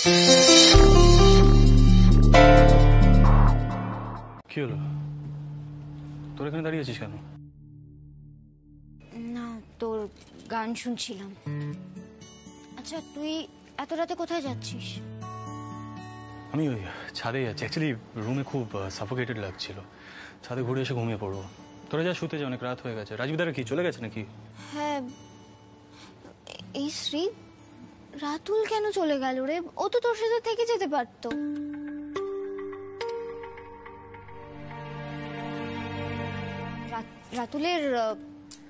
কি হলো? তোর এখানে দাঁড়িয়ে আছিস কেন? না, তোর গান শুনছিলাম। আচ্ছা, তুই এত রাতে কোথায় যাচ্ছিস? আমি ওই ছাদে যাচ্ছি। অ্যাকচুয়ালি রুমে খুব সাফোকেটেড লাগছিল, ছাদে ঘুরে এসে ঘুমিয়ে পড়বো। তোরা যা শুতে যা, অনেক রাত হয়ে গেছে। রাজীবদারা কি চলে গেছে নাকি? হ্যাঁ, এই শ্রী রাতুল কেন চলে গেল রে? ও তো তোর সাথে থেকে যেতে পারতো। রাতুলের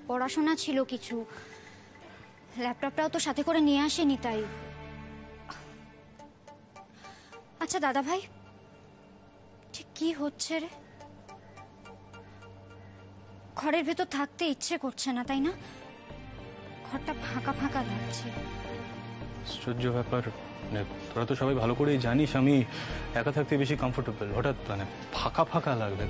পড়াশোনা ছিল কিছু, ল্যাপটপটাও তো সাথে করে নিয়ে আসেনি তাই। আচ্ছা দাদা ভাই, ঠিক কি হচ্ছে রে? ঘরের ভেতর থাকতে ইচ্ছে করছে না, তাই না? ঘরটা ফাঁকা ফাঁকা লাগছে। আশ্চর্য ব্যাপার, মানে তোরা তো সবাই ভালো করেই জানিস আমি একা থাকতে বেশি কমফোর্টেবল। হঠাৎ মানে ফাঁকা ফাঁকা লাগবে।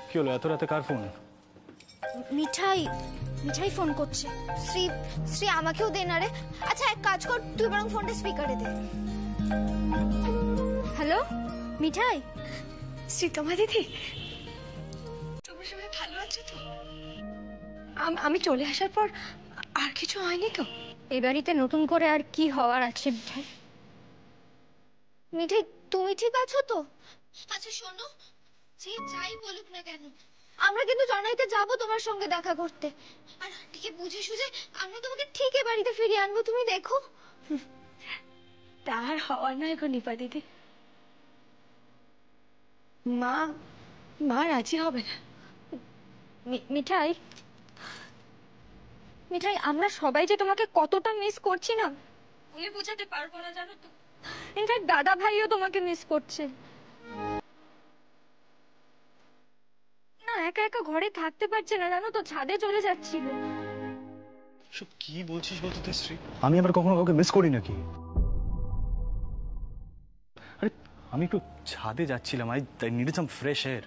কি হলো, এত রাতে কার ফোন? মিঠাই মিঠাই ফোন করছে। শ্রী শ্রী আমাকেও দে না রে। আচ্ছা এক কাজ কর, তুই বরং ফোনটা স্পিকারে দে। হ্যালো মিঠাই। শ্রী, তোমার দিদি, তোমরা সবাই ভালো আছো তো? আমি চলে আসার পর আর কিছু হয়নি তো? এ বাড়িতে নতুন করে আর কি হওয়ার আছে মিঠাই? মিঠাই তুমি ঠিক আছো তো? আচ্ছা শোনো, যে যাই বলুক না কেন, আমরা কিন্তু জনাইতে যাব তোমার সঙ্গে দেখা করতে। আর আন্টিকে বুঝে সুঝে আমরা তোমাকে ঠিক এ বাড়িতে ফিরিয়ে আনবো, তুমি দেখো। তার হওয়ার নয় গো নিপা দিদি। মা রাজি হবে না। মিঠাই মিঠাই, আমরা সবাই যে তোমাকে কতটা মিস করছি না বলে বোঝাতে পারবো না, জানো তো। ইনফ্যাক্ট দাদা ভাইও তোমাকে মিস করছে না। একা একা ঘরে থাকতে পারছে না, জানো তো, ছাদে চলে যাচ্ছিল। সব কি বলছিস বলতো তুই শ্রী? আমি আবার কখনো কাউকে মিস করি নাকি? আরে আমি একটু ছাদে যাচ্ছিলাম, I needed some fresh air.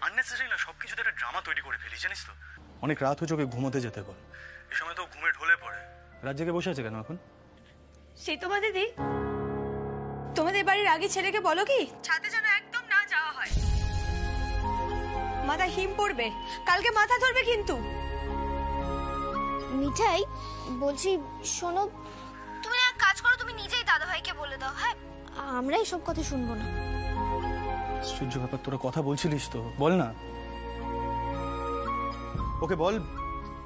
Unnecessary না সবকিছুতে একটা ড্রামা তৈরি করে ফেলি, জানিস তো। অনেক রাত হয়ে চোখে ঘুমোতে যেতে বল, এই সময় তো ঘুমে ঢলে পড়ে। রাত জেগে বসে আছে কেন এখন? সে তোমার দিদি, তোমাদের বাড়ির আগে ছেলেকে বলো কি ছাদে যেন একদম না যাওয়া হয়। মাথা হিম পড়বে, কালকে মাথা ধরবে কিন্তু। মিঠাই বলছি, শোনো, তুমি এক কাজ করো, তুমি নিজেই দাদা ভাইকে বলে দাও। হ্যাঁ, আমরা এসব কথা শুনবো না। আশ্চর্য ব্যাপার, তোরা কথা বলছিলিস তো, বল না। ওকে বল,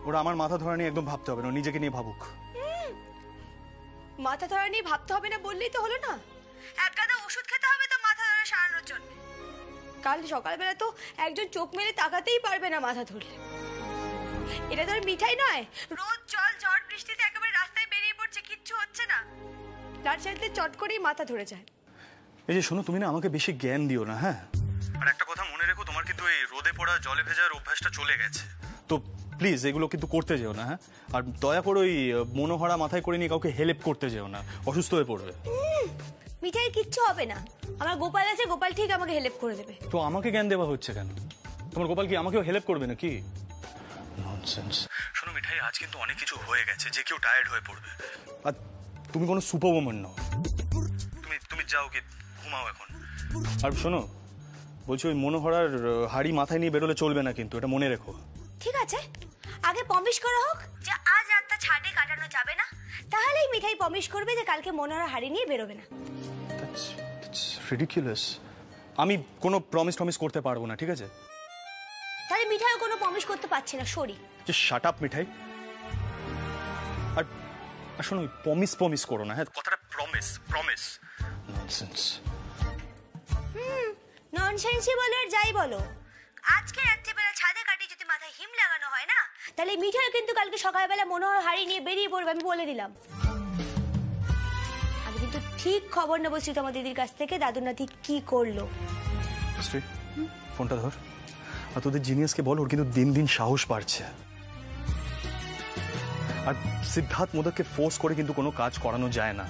ওরা আমার মাথা ধরা নিয়ে একদম ভাবতে হবে না, নিজেকে নিয়ে ভাবুক। মাথা ধরা নিয়ে ভাবতে হবে না বললেই তো হলো না। এক গাদা ওষুধ খেতে হবে তো মাথা ধরা সারানোর জন্য। কাল সকালবেলা তো একজন চোখ মেলে তাকাতেই পারবে না মাথা ধরলে। এটা তো আর মিঠাই নয়, রোদ জল ঝড় বৃষ্টিতে একেবারে রাস্তায় বেরিয়ে পড়ছে, কিচ্ছু হচ্ছে না, তার সাথে চট করেই মাথা ধরে যায়। এই যে শোনো, তুমি না আমাকে বেশি জ্ঞান দিও না, হ্যাঁ? আর একটা কথা মনে রেখো, তোমার কিন্তু এই রোদে পড়া জলে ভেজার অভ্যাসটা চলে গেছে তো। প্লিজ এগুলো কিন্তু করতে যেও না, হ্যাঁ? আর দয়া করে ওই মনোহরা মাথায় করে নিয়ে কাউকে হেল্প করতে যেও না, অসুস্থ হয়ে পড়বে। মিঠাই কিচ্ছু হবে না, আমার গোপাল আছে, গোপাল ঠিক আমাকে হেল্প করে দেবে। তো আমাকে জ্ঞান দেওয়া হচ্ছে কেন? তোমার গোপাল কি আমাকেও হেল্প করবে নাকি? ননসেন্স। শোনো মিঠাই, আজ কিন্তু অনেক কিছু হয়ে গেছে, যে কেউ টায়ার্ড হয়ে পড়বে। আর তুমি কোনো সুপার ওম্যান নও। তুমি যাও, কি ঘুমাও এখন। আর শোনো বলছি, ওই মনোহরার হাড়ি মাথায় নিয়ে বেরোলে চলবে না কিন্তু, এটা মনে রেখো। ঠিক আছে, আগে প্রমিস করা হোক যে আজ রাতটা ছাদে কাটানো যাবে না, তাহলেই মিঠাই প্রমিস করবে যে কালকে মনোহরা হাড়ি নিয়ে বেরোবে না। That's ridiculous. আমি কোনো প্রমিস করতে পারবো না, ঠিক আছে? তাহলে মিঠাইও কোনো প্রমিস করতে পারছে না, সরি। যে শাট আপ মিঠাই। আর শোনো, প্রমিস করো না, হ্যাঁ? কথাটা প্রমিস। ননসেন্স। ননসেন্সই বলো আর যাই বলো, আজকে রাত্রিবেলা ছাদে কাটিয়ে যদি মাথায় হিম লাগানো হয় না, তাহলে মিঠাই কিন্তু কালকে সকালবেলা মনোহর হাড়ি নিয়ে বেরিয়ে পড়বে, আমি বলে দিলাম। আমি কিন্তু ঠিক খবর নেবো শ্রী তোমার দিদির কাছ থেকে দাদুর নাতি কি করলো। শ্রী, ফোনটা ধর। আর তোদের জিনিয়াসকে বল, ওর কিন্তু দিন দিন সাহস বাড়ছে। আর সিদ্ধার্থ মোদককে ফোর্স করে কিন্তু কোনো কাজ করানো যায় না।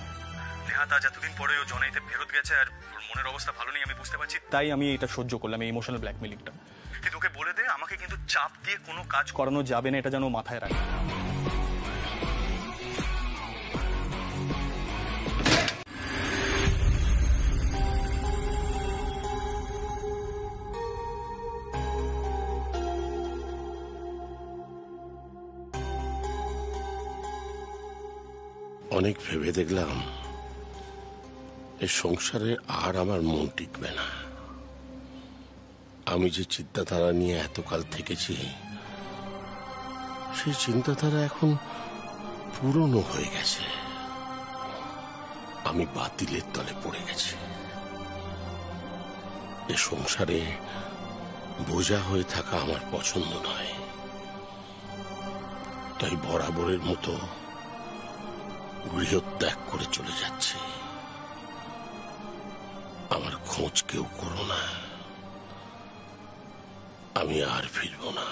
নেহাত আজ এতদিন পরে ও জনাইতে ফেরত গেছে, আর ওর মনের অবস্থা ভালো নেই আমি বুঝতে পারছি, তাই আমি এটা সহ্য করলাম, এই ইমোশনাল ব্ল্যাকমেলিংটা। কিন্তু ওকে বলে দে আমাকে ওকে কিন্তু চাপ দিয়ে কোনো কাজ করানো যাবে না, এটা যেন মাথায় রাখে। অনেক ভেবে দেখলাম এই সংসারে আর আমার মন টিকবে না। আমি যে চিন্তাধারা নিয়ে এতকাল থেকেছি সেই চিন্তাধারা এখন পুরনো হয়ে গেছে। আমি বাতিলের তলে পড়ে গেছি। এ সংসারে বোঝা হয়ে থাকা আমার পছন্দ নয়। তাই বরাবরের মতো গৃহত্যাগ করে চলে যাচ্ছে। আমার খোঁজ কেউ করো না, আমি আর ফিরব না।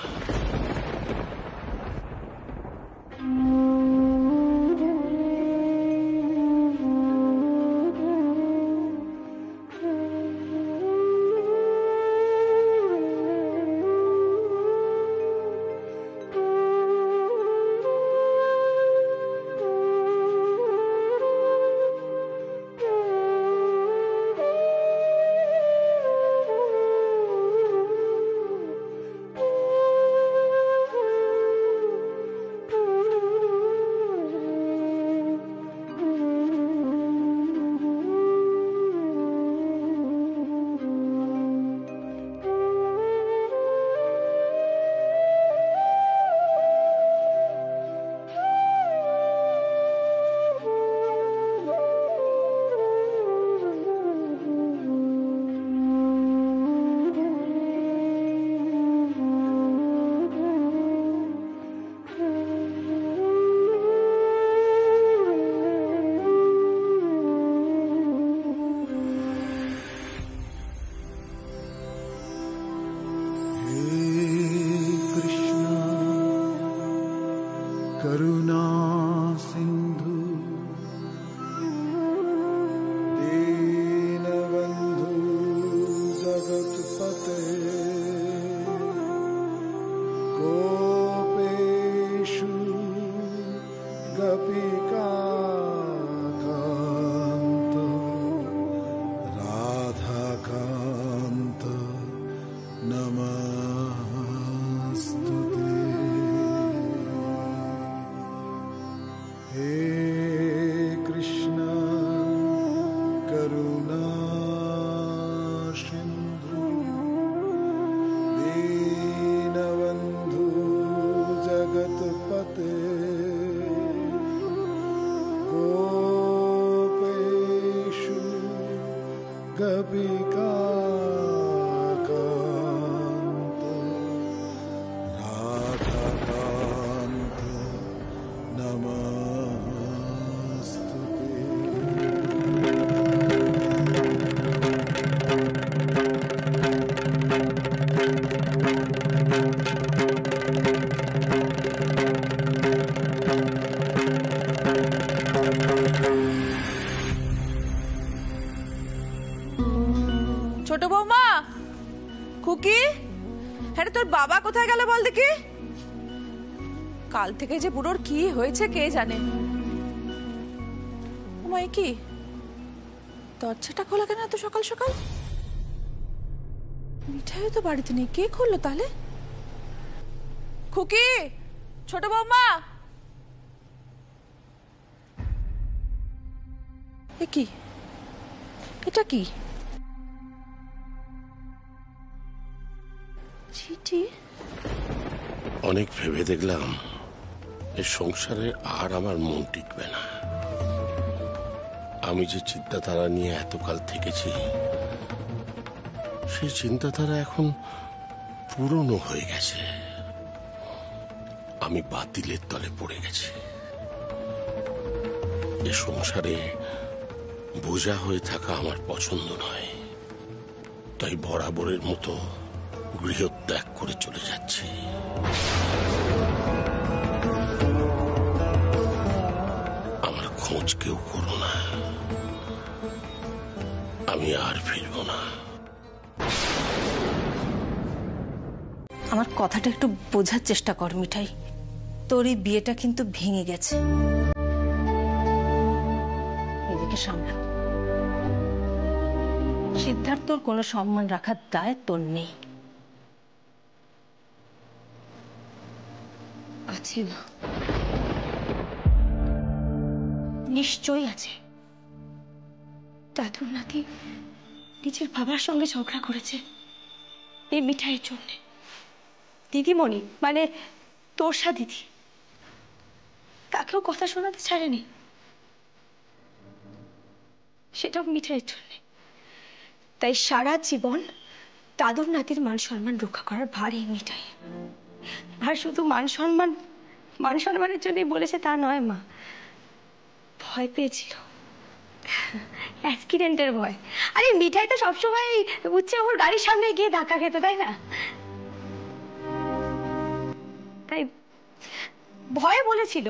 करुणा सिंधु दीनबंधु जगतपते गोपेषु गोपिकान्त राधाकान्त नमस्तुते। हे कृष्ण करुणा सिंधु दीनबंधु जगतपते गोपेषु गोपिकान्त राधाकान्त ছোট বৌমা, খুকি, হ্যাঁ তোর বাবা কোথায় গেল বল দেখি? কাল থেকে যে বুড়োর কি হয়েছে কে জানে। ওমাই কি দরজাটা খোলা কেন এত সকাল সকাল? মিঠাই তো বাড়িতে নেই, কে খুললো তাহলে? খুকি, ছোট বৌমা, এ কি, এটা কি? চিঠি? অনেক ভেবে দেখলাম এই সংসারে আর আমার মন টিকবে না। আমি যে চিন্তাধারা নিয়ে এতকাল থেকেছি সেই চিন্তাধারা এখন পুরনো হয়ে গেছে। আমি বাতিলের তলে পড়ে গেছি। এ সংসারে বোঝা হয়ে থাকা আমার পছন্দ নয়। তাই বরাবরের মতো গৃহত্যাগ করে চলে যাচ্ছি। আমার খোঁজ কেউ করো না, আমি আর ফিরব না। আমার কথাটা একটু বোঝার চেষ্টা কর মিঠাই। তোর এই বিয়েটা কিন্তু ভেঙে গেছে। নিজেকে সামলা। সিদ্ধার্থর কোনো সম্মান রাখার দায় তোর নেই। আছে না, নিশ্চয়ই আছে। দাদুর নাতি নিজের বাবার সঙ্গে ঝগড়া করেছে এই মিঠাইয়ের জন্য। দিদিমণি মানে তোরসা দিদি তাকেও কথা শোনাতে ছাড়েনি, সেটাও মিঠাইয়ের জন্য। তাই সারা জীবন দাদুর নাতির মান সম্মান রক্ষা করার ভার এই মিঠাই। আর শুধু মান সম্মানের জন্যই বলেছে তা নয় মা, ভয় পেয়েছিল, অ্যাক্সিডেন্টের ভয়। আরে মিঠাই তো সবসময় উচ্ছে ওর গাড়ির সামনে গিয়ে ধাক্কা খেত, তাই না? তাই ভয়ে বলেছিল।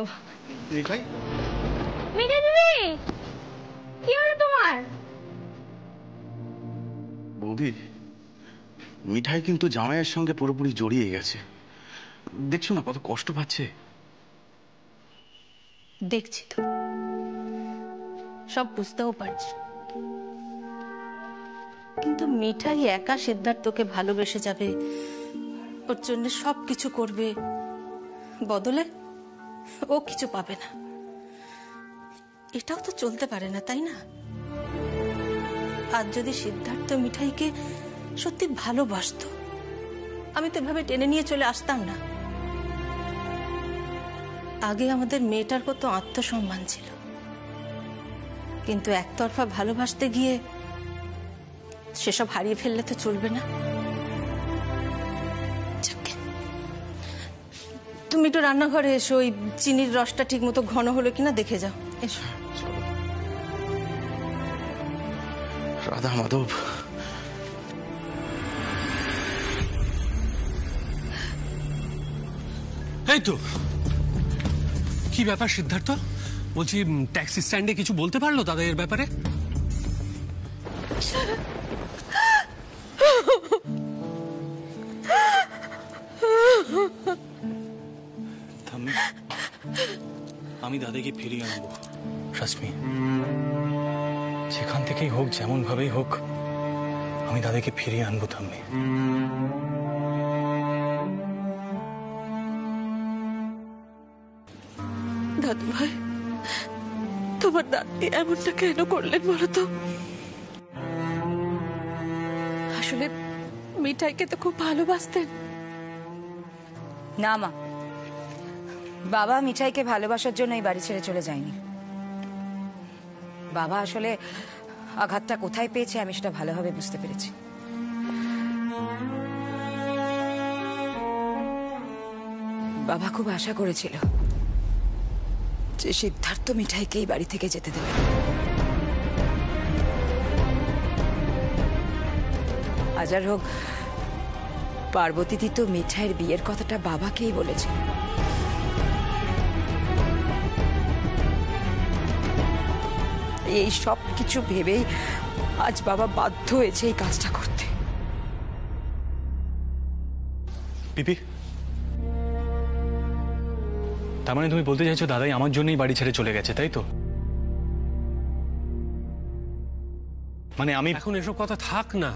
মিঠাই, মিঠাই দিদি, কি হলো তোমার? বৌদি, মিঠাই কিন্তু জামাইয়ের সঙ্গে পুরোপুরি জড়িয়ে গেছে। দেখছো না কত কষ্ট পাচ্ছে। দেখছি তো, সব বুঝতেও পারছি, কিন্তু মিঠাই একা সিদ্ধার্থকে ভালোবেসে যাবে, ওর জন্য সবকিছু করবে, বদলে ও কিছু পাবে না। এটাও তো চলতে পারে না, তাই না? আর যদি সিদ্ধার্থ মিঠাইকে সত্যি ভালোবাসতো, আমি তো এভাবে টেনে নিয়ে চলে আসতাম না। আগে আমাদের মেয়েটার কত আত্মসম্মান ছিল, কিন্তু একতরফা ভালোবাসতে গিয়ে সেসব হারিয়ে ফেললে তো চলবে না। যাকে, তুমি একটু রান্নাঘরে এসো, ওই চিনির রসটা ঠিক মতো ঘন হলো কিনা দেখে যাও। এসো। রাধা মাধব, এই তো কি ব্যাপার সিদ্ধার্থ? বলছি ট্যাক্সি স্ট্যান্ডে কিছু বলতে পারলো দাদা এর ব্যাপারে? আমি দাদাকে ফিরিয়ে আনবো, ট্রাস্ট মি। যেখান থেকেই হোক, যেমন ভাবেই হোক, আমি দাদাকে ফিরিয়ে আনবো থাম্মি। দাদু ভাই, তোমার দাদি এমনটা কেন করলেন বলো তো? আসলে মিঠাইকে তো খুব ভালোবাসতেন। না মা, বাবা মিঠাইকে ভালোবাসার জন্য এই বাড়ি ছেড়ে চলে যায়নি। বাবা আসলে আঘাতটা কোথায় পেয়েছে আমি সেটা ভালোভাবে বুঝতে পেরেছি। বাবা খুব আশা করেছিল যে সিদ্ধার্থ মিঠাইকে এই বাড়ি থেকে যেতে দেবে। হাজার হোক পার্বতী দি তো মিঠাইয়ের বিয়ের কথাটা বাবাকেই বলেছে। এই সব কিছু ভেবেই আজ বাবা বাধ্য হয়েছে এই কাজটা করতে। পিপি, তার মানে তুমি বলতে চাইছো দাদাই আমার জন্যই বাড়ি ছেড়ে চলে গেছে, তাই তো? মানে আমি এখন এসব কথা থাক না।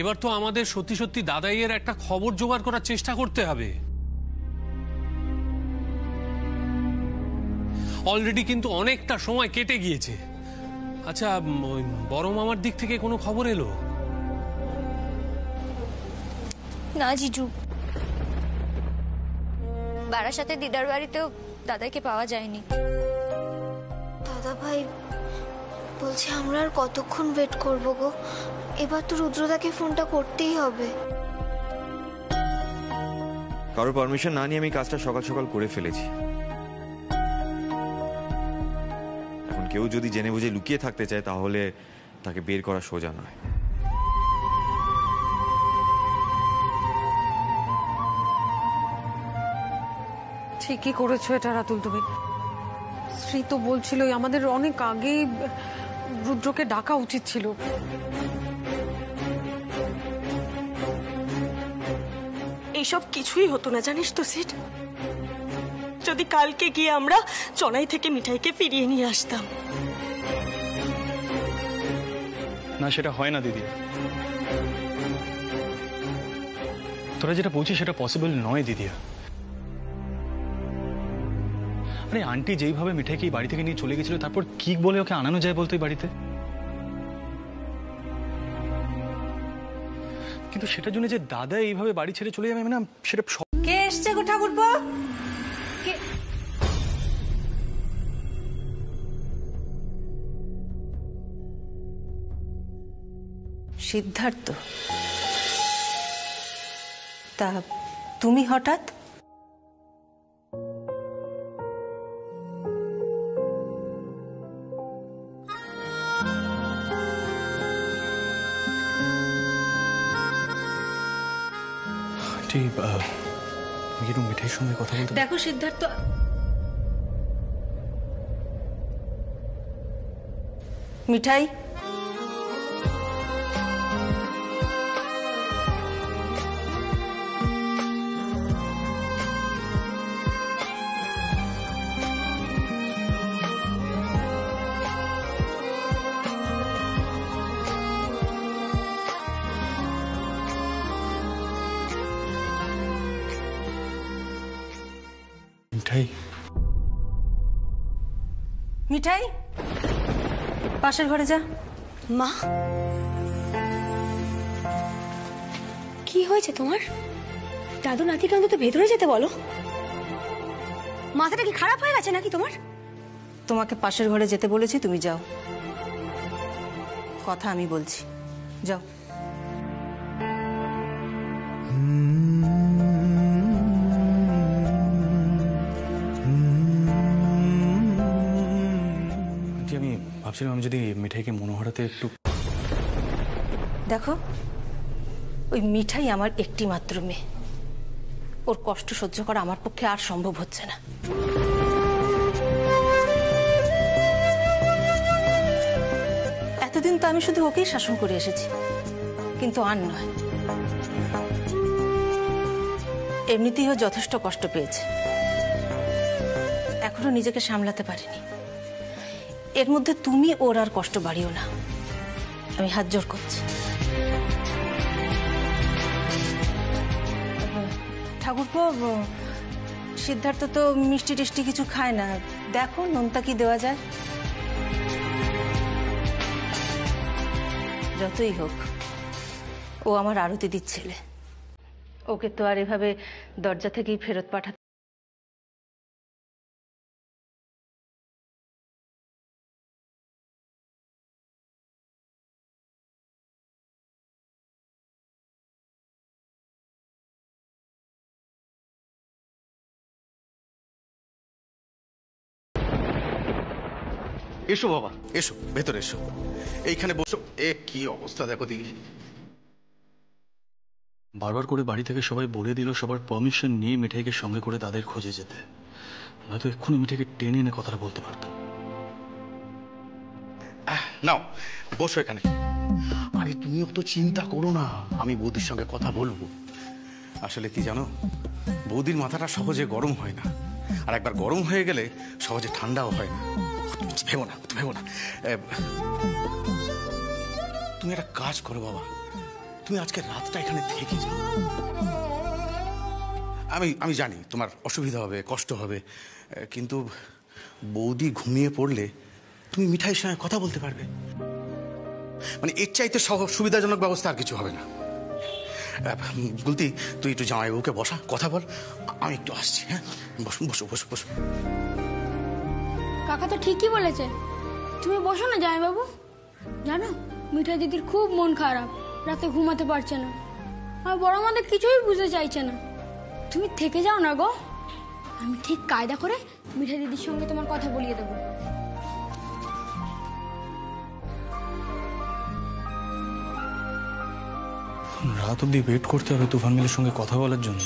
এবার তো আমাদের সত্যি সত্যি দাদাইয়ের একটা খবর জোগাড় করার চেষ্টা করতে হবে। অলরেডি কিন্তু অনেকটা সময় কেটে গিয়েছে। আচ্ছা, ওই বড় মামার দিক থেকে কোনো খবর এলো? না জিজু, বারাসাতে দিদার বাড়িতেও দাদাকে পাওয়া যায়নি। দাদা ভাই বলছে আমরা আর কতক্ষণ ওয়েট করব গো, এবার তো রুদ্রদাকে ফোনটা করতেই হবে। কারোর পারমিশন না নিয়ে আমি কাজটা সকাল সকাল করে ফেলেছি। এখন কেউ যদি জেনে বুঝে লুকিয়ে থাকতে চায় তাহলে তাকে বের করা সোজা নয়। ঠিকই করেছো এটা রাতুল তুমি। শ্রী তো বলছিল আমাদের অনেক আগেই রুদ্রকে ডাকা উচিত ছিল। এইসব কিছুই হতো না, জানিস তো সিট। যদি কালকে গিয়ে আমরা চনাই থেকে মিঠাইকে ফিরিয়ে নিয়ে আসতাম। না, সেটা হয় না দিদি। তোরা যেটা বলছিস সেটা পসিবল নয় দিদিয়া। আরে আন্টি যেইভাবে মিঠাইকে এই বাড়ি থেকে নিয়ে চলে গেছিল, তারপর কি বলে ওকে আনানো যায় বলতো এই বাড়িতে? কিন্তু সেটার জন্য যে দাদা এইভাবে বাড়ি ছেড়ে চলে যাবে, মানে সেটা কে এসছে গো ঠাকুরপো? সিদ্ধার্থ, তা তুমি হঠাৎ? মিঠাইয়ের সঙ্গে কথা বলতে। দেখো সিদ্ধার্থ, মিঠাই, মিঠাই, মিঠাই, পাশের ঘরে যা। মা, কি হয়েছে তোমার? দাদু নাতিকে অন্তত ভেতরে যেতে বলো। মাথাটা কি খারাপ হয়ে গেছে নাকি তোমার? তোমাকে পাশের ঘরে যেতে বলেছি, তুমি যাও। কথা আমি বলছি, যাও। আমি ভাবছিলাম আমি যদি মিঠাইকে মনোহরাতে একটু। দেখো, ওই মিঠাই আমার একটি মাত্র মেয়ে। ওর কষ্ট সহ্য করা আমার পক্ষে আর সম্ভব হচ্ছে না। এতদিন তো আমি শুধু ওকেই শাসন করে এসেছি, কিন্তু আর নয়। এমনিতেই ও যথেষ্ট কষ্ট পেয়েছে, এখনো নিজেকে সামলাতে পারেনি। এর মধ্যে তুমি ওর আর কষ্ট বাড়িও না, আমি হাত জোর করছি। ঠাকুরপো, সিদ্ধার্থ তো মিষ্টি টিষ্টি কিছু খায় না, দেখো নোনতা কি দেওয়া যায়। যতই হোক, ও আমার আরতি দিচ্ছিলে, ওকে তো আর এভাবে দরজা থেকেই ফেরত পাঠাতে। এসো বাবা, এসো ভেতরে এসো, এইখানে বসো। কি অবস্থা দেখো দেখি। বারবার করে বাড়ি থেকে সবাই বলে দিল সবার পারমিশন নিয়ে মিঠাইকে সঙ্গে করে তাদের খোঁজে যেতে, নয়তো এক্ষুনি মিঠাইকে টেনে এনে কথাটা বলতে পারতাম। নাও বসো এখানে। আরে তুমি অত চিন্তা করো না, আমি বৌদির সঙ্গে কথা বলবো। আসলে কি জানো, বৌদির মাথাটা সহজে গরম হয় না, আর একবার গরম হয়ে গেলে সহজে ঠান্ডাও হয় না। ভেবো না, ভেবো না। তুমি একটা কাজ করো বাবা, তুমি আজকে রাতটা এখানে থেকে যাও। আমি জানি তোমার অসুবিধা হবে, কষ্ট হবে, কিন্তু বৌদি ঘুমিয়ে পড়লে তুমি মিঠাইয়ের সঙ্গে কথা বলতে পারবে। মানে এর চাইতে সুবিধাজনক ব্যবস্থা আর কিছু হবে না। গুলতি, তুই একটু জামাইবাবুকে বসা, কথা বল, আমি একটু আসছি। হ্যাঁ, বসো বসো বসো বসো। কাকা তো ঠিকই বলেছে, তুমি বসো না জামাইবাবু। জানো, মিঠাই দিদির খুব মন খারাপ, রাতে ঘুমাতে পারছে না, আর বড় আমাদের কিছুই বুঝতে চাইছে না। তুমি থেকে যাও না গো, আমি ঠিক কায়দা করে মিঠাই দিদির সঙ্গে তোমার কথা বলিয়ে দেবো। রাত অব্দি ওয়েট করতে হবে তুফান মিলের সঙ্গে কথা বলার জন্য।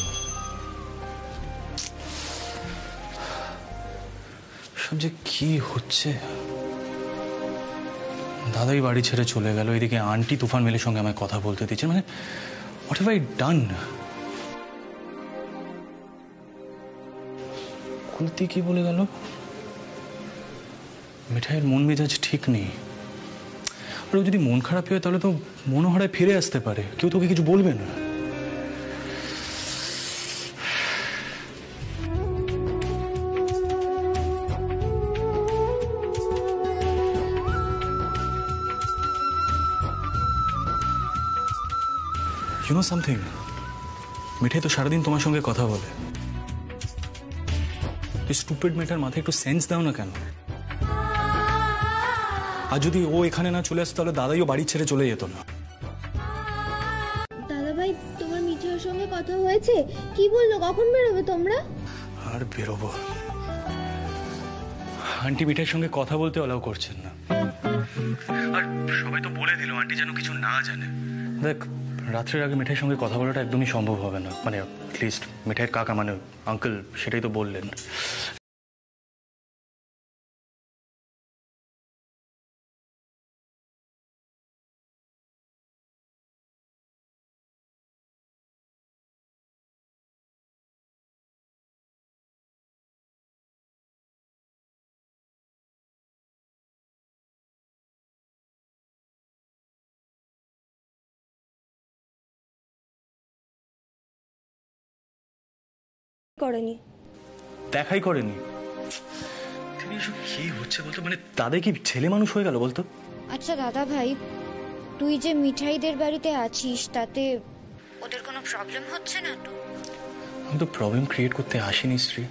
সব যে কি হচ্ছে। দাদাই বাড়ি ছেড়ে চলে গেল, এদিকে আন্টি তুফান মিলের সঙ্গে আমায় কথা বলতে দিচ্ছে। মানে what have I done? Kulti কি বলে গেল? মিঠাইয়ের মন মেজাজ ঠিক নেই। আর ও যদি মন খারাপ হয় তাহলে তো মনোহরায় ফিরে আসতে পারে, কেউ তোকে কিছু বলবে না। You know something? মিঠাই তো সারাদিন তোমার সঙ্গে কথা বলে। এই স্টুপিড মেয়েটার মাথায় একটু সেন্স দাও না কেন? আর যদি ও এখানে না চলে আসতো তাহলে দাদাইও বাড়ি ছেড়ে চলে যেত না। দাদা ভাই, তোমার মিঠাইয়ের সঙ্গে কথা হয়েছে? কি বললো? কখন বেরোবে তোমরা? আর বেরোবো? আন্টি মিঠাইয়ের সঙ্গে কথা বলতে অ্যালাউ করছেন না। আর সবাই তো বলে দিল আন্টি যেন কিছু না জানে। দেখ, রাত্রের আগে মিঠাইয়ের সঙ্গে কথা বলাটা একদমই সম্ভব হবে না। মানে অ্যাটলিস্ট মিঠাইয়ের কাকা মানে আঙ্কেল সেটাই তো বললেন। করেনি, দেখাই করেনি। এসব কি হচ্ছে বলতো? মানে তাদের কি ছেলে মানুষ হয়ে গেল বলতো? আচ্ছা দাদা ভাই, তুই যে মিঠাইদের বাড়িতে আছিস তাতে ওদের কোনো প্রবলেম হচ্ছে না তো? আমি তো প্রবলেম ক্রিয়েট করতে আসিনি শ্রী,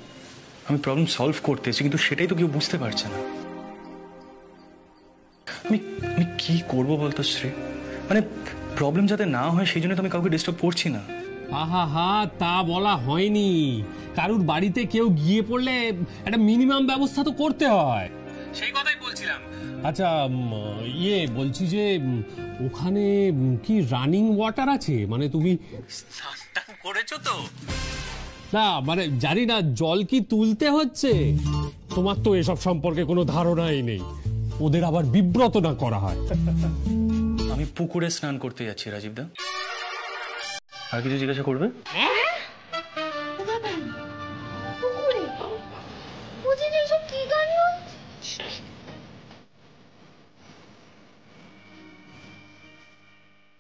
আমি প্রবলেম সলভ করতে এসেছি, কিন্তু সেটাই তো কেউ বুঝতে পারছে না। আমি কি করবো বলতো শ্রী? মানে প্রবলেম যাতে না হয় সেই জন্য তো আমি কাউকে ডিস্টার্ব করছি না। আহা, তা বলা হয়নি। কারুর বাড়িতে কেউ গিয়ে পড়লে একটা মিনিমাম ব্যবস্থা তো করতে হয়, সেই কথাই বলছিলাম। আচ্ছা, বলছি যে ওখানে কি রানিং ওয়াটার আছে? মানে তুমি স্নান করেছো তো? না মানে জানি না জল কি তুলতে হচ্ছে। তোমার তো এসব সম্পর্কে কোনো ধারণাই নেই, ওদের আবার বিব্রত না করা হয়। আমি পুকুরে স্নান করতে যাচ্ছি রাজীব দা। আর কিছু জিজ্ঞাসা করবে?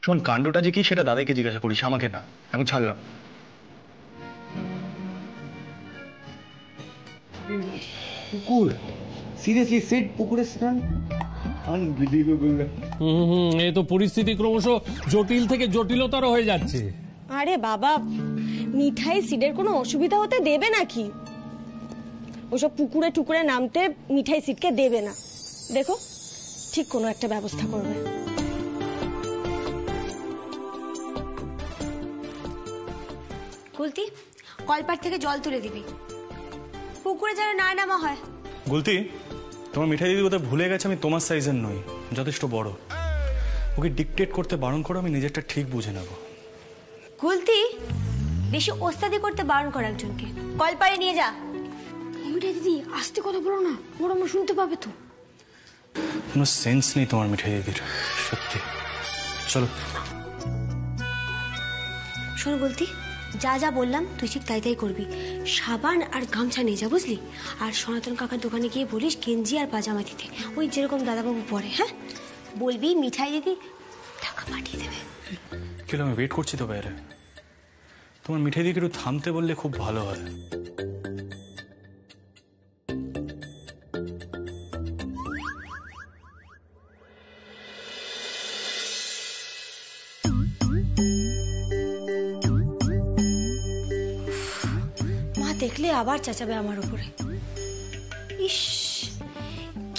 শোন, কাণ্ডটা যে কি সেটা দাদাকে জিজ্ঞাসা করিস, আমাকে না। এখন ছাড়লাম। পুকুর? সিরিয়াসলি সেট পুকুরে স্নান? আনবিলিভেবল। এই তো পরিস্থিতি ক্রমশ জটিল থেকে জটিলতর হয়ে যাচ্ছে। আরে বাবা, মিঠাই সিডের কোনো অসুবিধা হতে দেবে নাকি? ওসব পুকুরে টুকুরে নামতে মিঠাই সিডকে দেবে না। দেখো, ঠিক কোনো একটা ব্যবস্থা করবে। গুলতি, কলপার থেকে জল তুলে দিবি, পুকুরে যেন না নামা হয়। গুলতি, তোমার মিঠাই দিদি কোথায় ভুলে গেছে আমি তোমার সাইজের নই, যথেষ্ট বড়। ওকে ডিকটেট করতে বারণ করো, আমি নিজেরটা ঠিক বুঝে নেব। গুলতি, বেশি ওস্তাদি করতে বারণ কর একজনকে। কলপারে নিয়ে যা। মিঠাই দিদি, আস্তে কথা বলো না, বড় মা শুনতে পাবে তো। কোনো সেন্স নেই তোমার মিঠাই দিদির, সত্যি। চলো। শোন গুলতি, যা যা বললাম তুই ঠিক তাই তাই করবি। সাবান আর গামছা নিয়ে যা, বুঝলি? আর সনাতন কাকার দোকানে গিয়ে বলিস গেঞ্জি আর পাজামা দিতে, ওই যেরকম দাদাবাবু পরে। হ্যাঁ, বলবি মিঠাই দিদি টাকা পাঠিয়ে দেবে। কেন আমি ওয়েট করছি তো বাইরে। তোমার মিঠাই দিদিকে একটু থামতে বললে খুব ভালো হয়। দেখলে আবার চেঁচাবে আমার উপরে। ইস,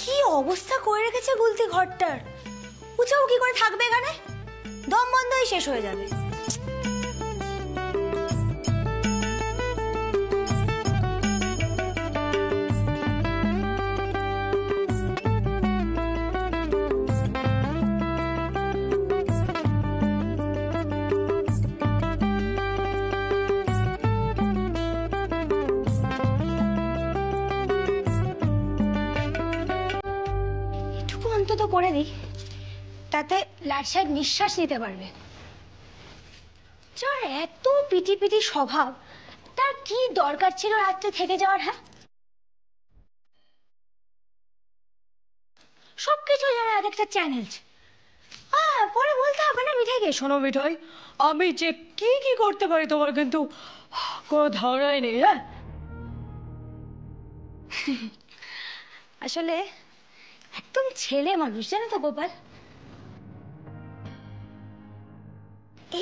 কি অবস্থা করে রেখেছে গুলতি ঘরটার। উচাও কি করে থাকবে এখানে? দম বন্ধই শেষ হয়ে যাবে। তো করে দিই, তাতে লাট সাহেব নিঃশ্বাস নিতে পারবে। যার এত পিটি পিটি স্বভাব, তার কি দরকার ছিল রাত্রে থেকে যাওয়ার? হ্যাঁ, সবকিছু যেন এক একটা চ্যালেঞ্জ। পরে বলতে হবে না মিঠাইকে, শোনো মিঠাই, আমি যে কি কি করতে পারি তোমার কিন্তু কোনো ধারণাই নেই। হ্যাঁ, আসলে একদম ছেলে মানুষ, জানো তো গোপাল।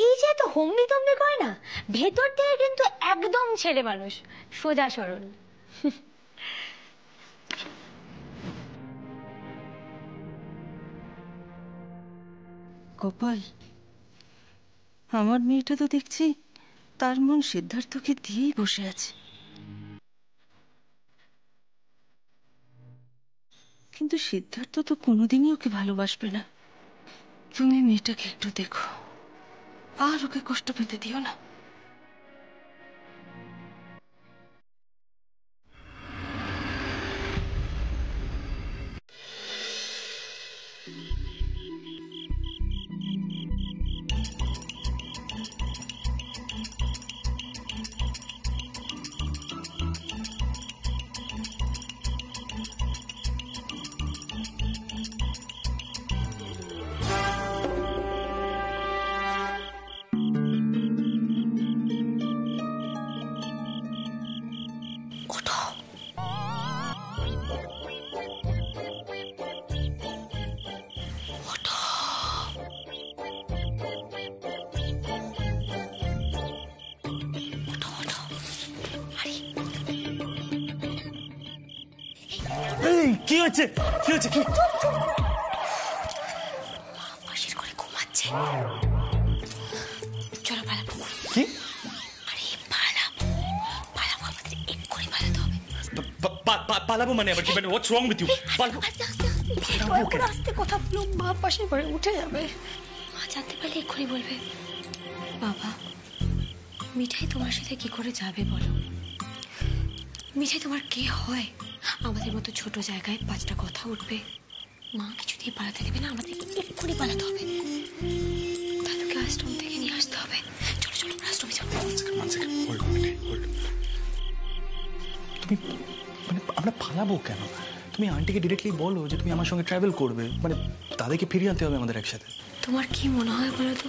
এই যে তো হমনি তমনি করে না, ভেতর থেকে কিন্তু একদম ছেলে মানুষ, সোজা সরল। গোপাল, আমার মেয়েটা তো দেখছি তার মন সিদ্ধার্থকে দিয়েই বসে আছে, কিন্তু সিদ্ধার্থ তো কোনোদিনই ওকে ভালোবাসবে না। তুমি মেয়েটাকে একটু দেখো, আর ওকে কষ্ট পেতে দিও না। কি হচ্ছে, কি হচ্ছে, কি পাশের ঘরে ঘুমাচ্ছে। চলো পালাবো। কি? আরে পালাবো, পালাবো, আমাদের এক্ষুনি পালাতে হবে। পালাবো মানে আবার কি? মানে হোয়াটস রং উইথ ইউ? পালাবো? আস্তে কথা বলো, মা পাশের ঘরে উঠে যাবে। মা জানতে পারলে এক্ষুনি বলবে। বাবা, মিঠাই তোমার সাথে কি করে যাবে বলো? মিঠাই তোমার কে হয়? আমাদের মতো ছোট জায়গায় 5টা কথা উঠবে, মা কিছুতেই পালাতে দেবে না, আমাদেরকে এক্ষুনি পালাতে হবে। দাদুকে আশ্রম থেকে নিয়ে আসতে হবে। চলো চলো, আশ্রমে যাবো। তুমি মানে আমরা পালাবো কেন? তুমি আন্টিকে ডিরেক্টলি বলো যে তুমি আমার সঙ্গে ট্রাভেল করবে, মানে তাদেরকে ফিরিয়ে আনতে হবে আমাদের একসাথে। তোমার কি মনে হয় বলো তো?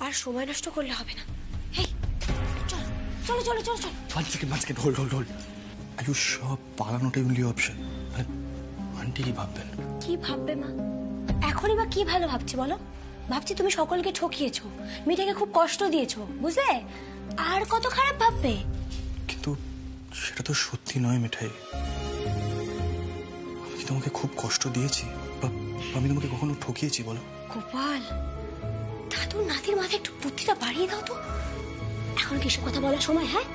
আর সময় নষ্ট করলে হবে না। এই চলো চলো চলো চলো চলো। One second, hold. আয়ুষ, সব পালানোটাই অনলি অপশন। মানে আন্টি কি ভাববেন? কি ভাববে মা? এখনই বা কি ভালো ভাবছি বলো? ভাবছি তুমি সকলকে ঠকিয়েছো, মিঠাইকে খুব কষ্ট দিয়েছো, বুঝলে? আর কত খারাপ ভাববে। কিন্তু সেটা তো সত্যি নয় মিঠাই। আমি তোমাকে খুব কষ্ট দিয়েছি বা আমি তোমাকে কখনো ঠকিয়েছি বলো? গোপাল, দাদুর নাতির মাথায় একটু বুদ্ধিটা বাড়িয়ে দাও তো। এখন কি এসব কথা বলার সময়? হ্যাঁ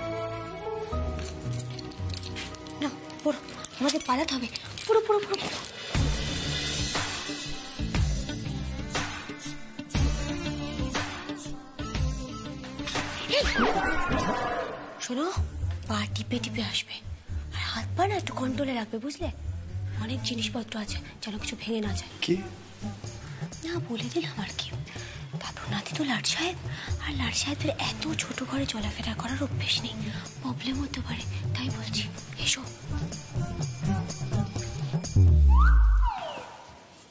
না, পুরো আমাদের পালাতে হবে, পুরো পুরো পুরো পুরো। শোনো, পা টিপে টিপে আসবে, আর হাত পা না একটু কন্ট্রোলে রাখবে, বুঝলে? অনেক জিনিসপত্র আছে, যেন কিছু ভেঙে না যায়। কি না বলে দিলাম আর কি। দাদুর নাতি তো লাট সাহেব, আর লাট সাহেবের এত ছোট ঘরে চলাফেরা করার অভ্যেস নেই, প্রবলেম হতে পারে, তাই বলছি। এসো।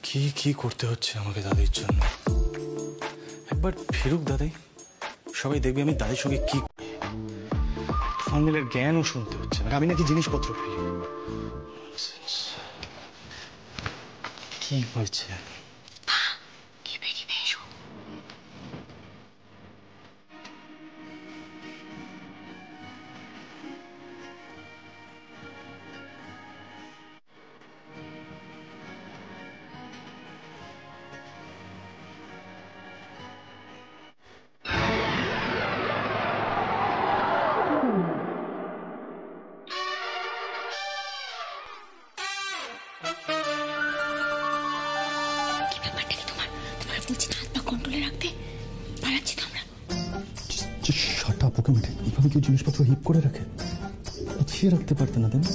কি কি করতে হচ্ছে আমাকে দাদির জন্য? একবার ফিরুক দাদাই, সবাই দেখবে আমি দাদির সঙ্গে কি ফাইনালের জ্ঞানও শুনতে হচ্ছে না, আমি নাকি জিনিসপত্র ফেলি। কি হয়েছে? বলছি না, হাত পা কন্ট্রোলে রাখতে। পালাচ্ছি তো আমরা। শাটা পোকা মিঠে, এইভাবে কেউ জিনিসপত্র হিপ করে রাখে? গুছিয়ে রাখতে পারতে না, তাই না?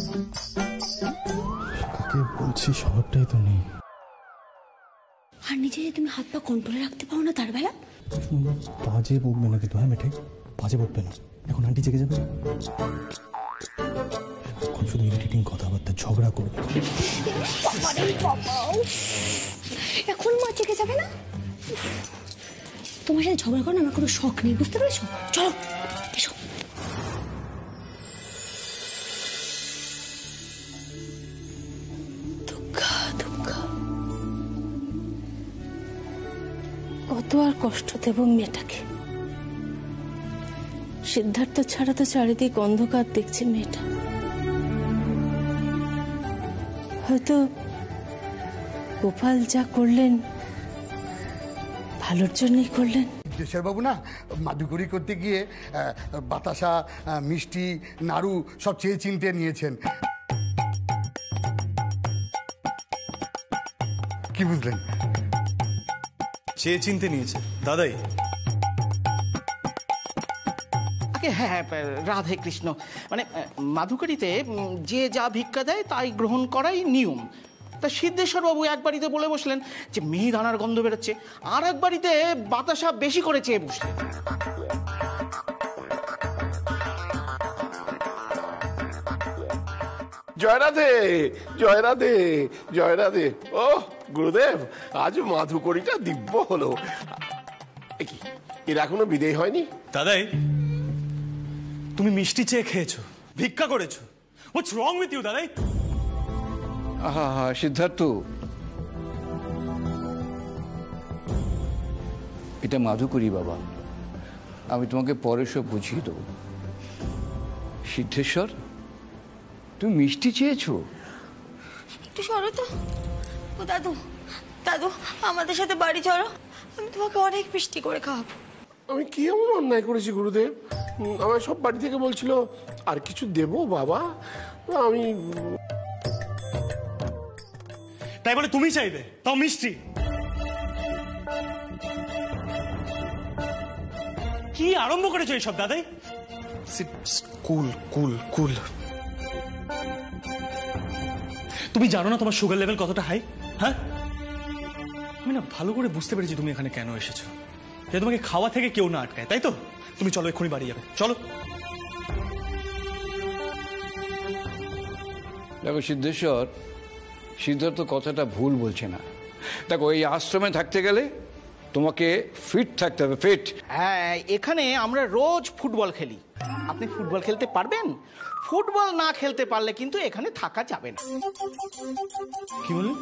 কাকে বলছি, শহরটাই তো নেই। আর নিজে যে তুমি হাত পা কন্ট্রোলে রাখতে পারো না তার বেলা? বাজে বকবে না কিন্তু, হ্যাঁ মিঠাই, বাজে বকবে না। এখন আন্টি জেগে যাবে, এখন শুধু ইরিটেটিং কথাবার্তা, ঝগড়া করবে। এখন মা জেগে যাবে না? তোমার সাথে ঝগড়া করার আমার কোনো শখ নেই, বুঝতে পেরেছো? চলো এসো। কত আর কষ্ট দেব মেয়েটাকে? সিদ্ধার্থ ছাড়া তো চারিদিক অন্ধকার দেখছে মেয়েটা। হয়তো গোপাল যা করলেন ভালোর জন্যই করলেন। দেশের বাবু না মাদুকরি করতে গিয়ে বাতাসা, মিষ্টি, নাড়ু সব চেয়ে চিনতে নিয়েছেন। কি বুঝলেন? চেয়ে চিনতে নিয়েছে দাদাই? আগে হ্যাঁ, রাধে কৃষ্ণ। মানে মাধুকরীতে যে যা ভিক্ষা দেয় তাই গ্রহণ করাই নিয়ম। তা সিদ্ধেশ্বর বাবু এক বাড়িতে বলে বসলেন যে মিহিদানার গন্ধ বেরোচ্ছে, আর এক বাড়িতে বাতাসা বেশি করে চেয়ে বসলেন। জয় রাধে, জয় রাধে, জয় রাধে। ও গুরুদেব, আজ মাধুকরীটা দিব্য হলো। কি এর এখনো বিদেয় হয়নি? দাদাই, তুমি মিষ্টি চেয়ে খেয়েছো, ভিক্ষা করেছো। হোয়াটস রং উইথ ইউ দাদাই? আহা সিদ্ধার্থ, এটা মাধুকরী বাবা, আমি তোমাকে পরে সব বুঝিয়ে দেবো। সিদ্ধেশ্বর, তুমি মিষ্টি চেয়েছো? একটু সরো তো। ও দাদু, দাদু আমাদের সাথে বাড়ি চলো, আমি তোমাকে অনেক মিষ্টি করে খাওয়াবো। আমি কি এমন অন্যায় করেছি গুরুদেব? আমার সব বাড়ি থেকে বলছিল আর কিছু দেবো বাবা, আমি তাই বলে তুমি চাইবে তাও মিষ্টি? কি আরম্ভ করেছো এইসব দাদাই? কুল কুল কুল। তুমি জানো না তোমার সুগার লেভেল কতটা হাই? হ্যাঁ, আমি না ভালো করে বুঝতে পেরেছি তুমি এখানে কেন এসেছো। যে তোমাকে খাওয়া থেকে কেউ না আটকায়, তাই তো? তুমি চলো, এক্ষুনি বাড়ি যাবে, চলো। দেখো সিদ্ধেশ্বর, সিদ্ধার্থ কথাটা ভুল বলছে না। দেখো এই আশ্রমে থাকতে গেলে তোমাকে ফিট থাকতে হবে, ফিট। হ্যাঁ, এখানে আমরা রোজ ফুটবল খেলি। আপনি ফুটবল খেলতে পারবেন? ফুটবল না খেলতে পারলে কিন্তু এখানে থাকা যাবে না। কি বললেন?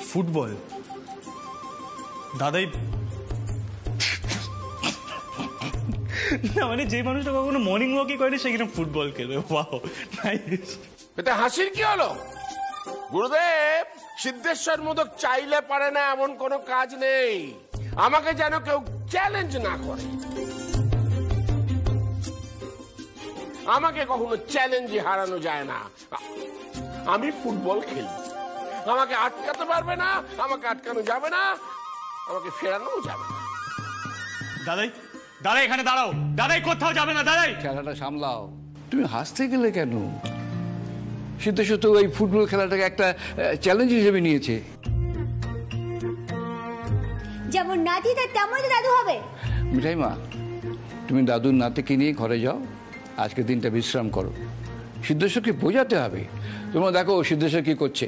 ফুটবল? দাদাই না, মানে যে মানুষটা কখনো মর্নিং ওয়াকই করেনি সে কিনা ফুটবল খেলবে? Wow, nice. এটা হাসির কি হলো গুরুদেব? সিদ্ধেশ্বর মোদক চাইলে পারে না এমন কোনো কাজ নেই। আমাকে যেন কেউ চ্যালেঞ্জ না করে। আমাকে কখনো চ্যালেঞ্জে হারানো যায় না। আমি ফুটবল খেলি, আমাকে আটকাতে পারবে না, আমাকে আটকানো যাবে না, আমাকে ফেরানো যাবে না। দাদাই, দাদাই এখানে দাঁড়াও। দাদাই কোথাও যাবে না। দাদাই খেলাটা সামলাও। তুমি হাসতে গেলে কেন? সিদ্ধেশ্বর তো এই ফুটবল খেলাটাকে একটা চ্যালেঞ্জ হিসেবে নিয়েছে। যেমন নাতি তার তেমন দাদু হবে। মিঠাই মা, তুমি দাদুর নাতিকে নিয়ে ঘরে যাও, আজকের দিনটা বিশ্রাম করো। সিদ্ধেশ্বরকে বোঝাতে হবে। তোমরা দেখো সিদ্ধেশ্বর কি করছে।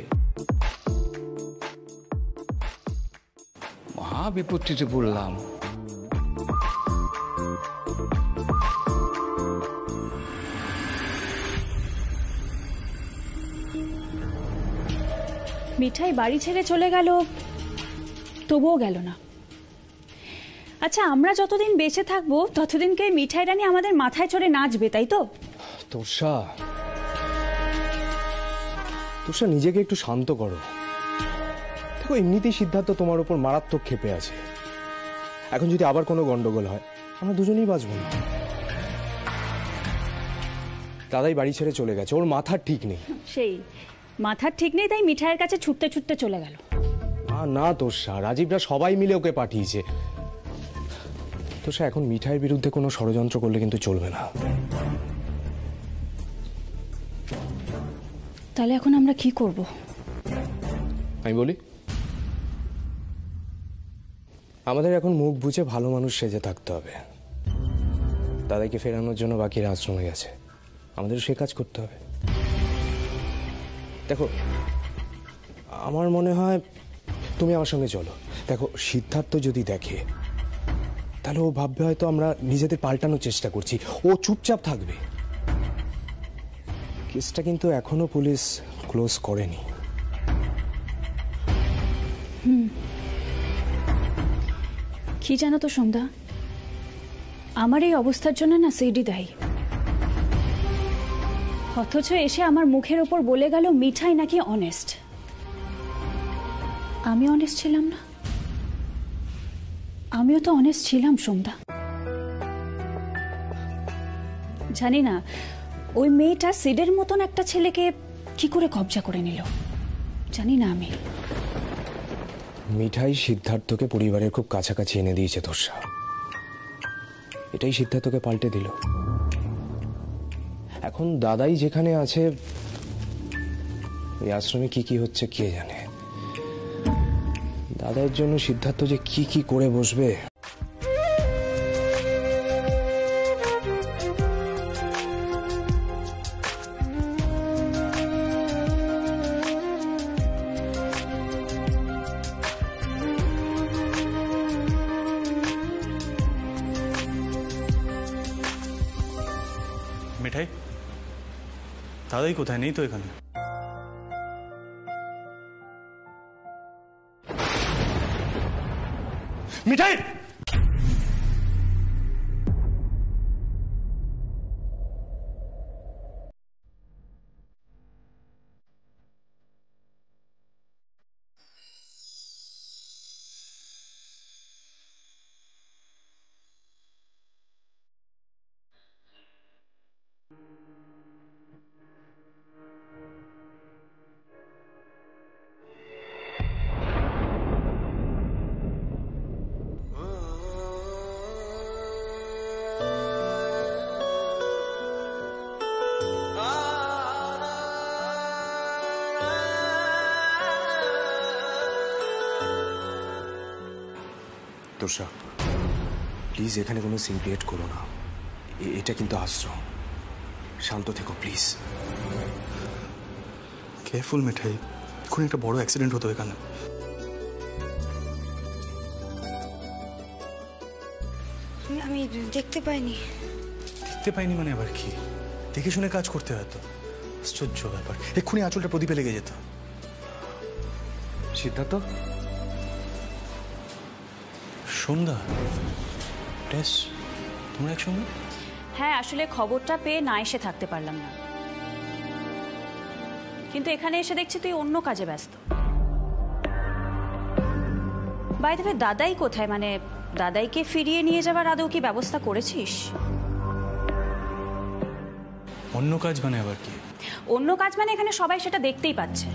মহা বিপত্তিতে পড়লাম। মিঠাই বাড়ি ছেড়ে চলে গেল, তবুও গেল না। আচ্ছা, আমরা যতদিন বেঁচে থাকবো ততদিনকে মিঠাই রানী আমাদের মাথায় চড়ে নাচবে, তাই তো? তোষা, তোষা নিজেকে একটু শান্ত করো। দেখো এমনিতেই সিদ্ধার্থ তোমার উপর মারাত্মক ক্ষেপে আছে। এখন যদি আবার কোনো গন্ডগোল হয় আমরা দুজনেই বাঁচব না। দাদাই বাড়ি ছেড়ে চলে গেছে, ওর মাথার ঠিক নেই। সেই মাথার ঠিক নেই তাই মিঠাইয়ের কাছে ছুটতে ছুটতে চলে গেল। না তোষা, রাজীবরা সবাই মিলে ওকে পাঠিয়েছে। তোষা, এখন মিঠাইয়ের বিরুদ্ধে কোনো ষড়যন্ত্র করলে কিন্তু চলবে না। তাহলে এখন আমরা কি করব? আমি বলি, আমাদের এখন মুখ বুঝে ভালো মানুষ সেজে থাকতে হবে। দাদাকে ফেরানোর জন্য বাকিরা আশ্রমে গেছে, আমাদের সে কাজ করতে হবে। দেখো, আমার মনে হয় তুমি আমার সঙ্গে চলো। দেখো, সিদ্ধার্থ যদি দেখে তাহলে ও ভাববে হয়তো আমরা নিজেদের পাল্টানোর চেষ্টা করছি, ও চুপচাপ থাকবে। কেসটা কিন্তু এখনো পুলিশ ক্লোজ করেনি। কি জানো তো সন্ধ্যা, আমার এই অবস্থার জন্য না সিডি দায়ী। অথচ এসে আমার মুখের ওপর বলে গেল মিঠাই নাকি অনেস্ট। আমি অনেস্ট ছিলাম না? আমিও তো অনেস্ট ছিলাম সন্ধ্যা। জানি না ওই মেয়েটা সিডের মতন একটা ছেলেকে কি করে কবজা করে নিল, জানি না আমি। মিঠাই সিদ্ধার্থকে পরিবারের খুব কাছাকাছি এনে দিয়েছে তোষা, এটাই সিদ্ধার্থকে পাল্টে দিল। এখন দাদাই যেখানে আছে, ওই আশ্রমে কি কি হচ্ছে কে জানে। দাদার জন্য সিদ্ধার্থ যে কি কি করে বসবে। মিঠাই, দাদাই কোথায়? নেই তো এখানে। মিঠাই, তোষা, প্লিজ এখানে কোনো সিন ক্রিয়েট করো না। এটা কিন্তু আশ্রম, শান্ত থেকো প্লিজ। কেয়ারফুল মিঠাই, এখন একটা বড় অ্যাক্সিডেন্ট হতো এখানে। আমি দেখতে পাইনি। দেখতে পাইনি মানে আবার কি? দেখে শুনে কাজ করতে হতো। আশ্চর্য ব্যাপার, এক্ষুনি আঁচলটা প্রদীপে লেগে যেত। সিদ্ধার্থ, সন্ধ্যা, টেস, তোমরা একসঙ্গে? হ্যাঁ, আসলে খবরটা পেয়ে না এসে থাকতে পারলাম না, কিন্তু এখানে এসে দেখছি তুই অন্য কাজে ব্যস্ত। বাই দ্য ওয়ে, দাদাই কোথায়? মানে দাদাইকে ফিরিয়ে নিয়ে যাবার আদৌ কি ব্যবস্থা করেছিস? অন্য কাজ মানে আবার কি? অন্য কাজ মানে এখানে সবাই সেটা দেখতেই পাচ্ছে।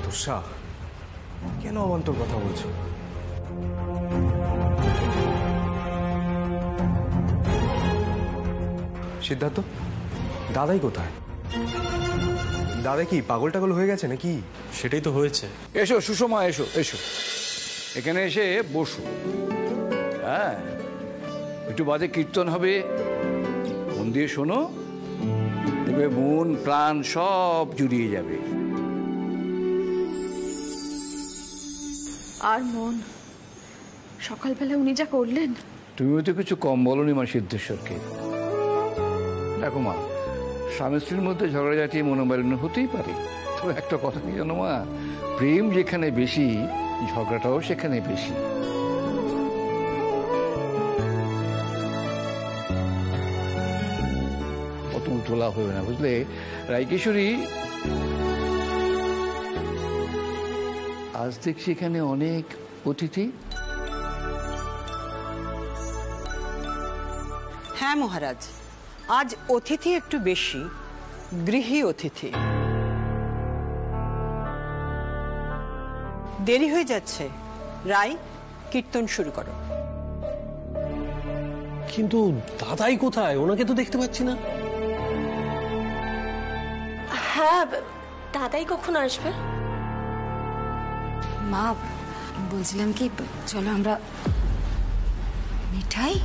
তোষা, কেন অবান্তর কথা বলছো? সিদ্ধার্থ, দাদাই কোথায়? দাদা কি পাগল টাগল হয়ে গেছে নাকি? সেটাই তো হয়েছে। এসো সুষমা, এসো এসো, এখানে এসে বসো। হ্যাঁ, একটু বাদে কীর্তন হবে, মন দিয়ে শোনো, দেখবে মন প্রাণ সব জুড়িয়ে যাবে। আর মন, সকালবেলা উনি যা করলেন। তুমিও তো কিছু কম বলনি মা সিদ্ধেশ্বরকে। দেখো মা, স্বামী স্ত্রীর মধ্যে ঝগড়াঝাটি মনোমালিন্য হতেই পারে, তবে একটা কথা কি জানো মা, প্রেম যেখানে বেশি, ঝগড়াটাও সেখানে বেশি। অত উতলা হবে না, বুঝলে রায়কিশোরী। আজ দেখছি এখানে অনেক অতিথি। হ্যাঁ মহারাজ, আজ অতিথি একটু বেশি, গৃহী অতিথি। দেরি হয়ে যাচ্ছে। রায়, কীর্তন শুরু করো। কিন্তু দাদাই কোথায়? ওনাকে তো দেখতে পাচ্ছি না। হ্যাঁ, দাদাই কখন আসবে? মা, বলছিলাম কি, চলো আমরা মিঠাই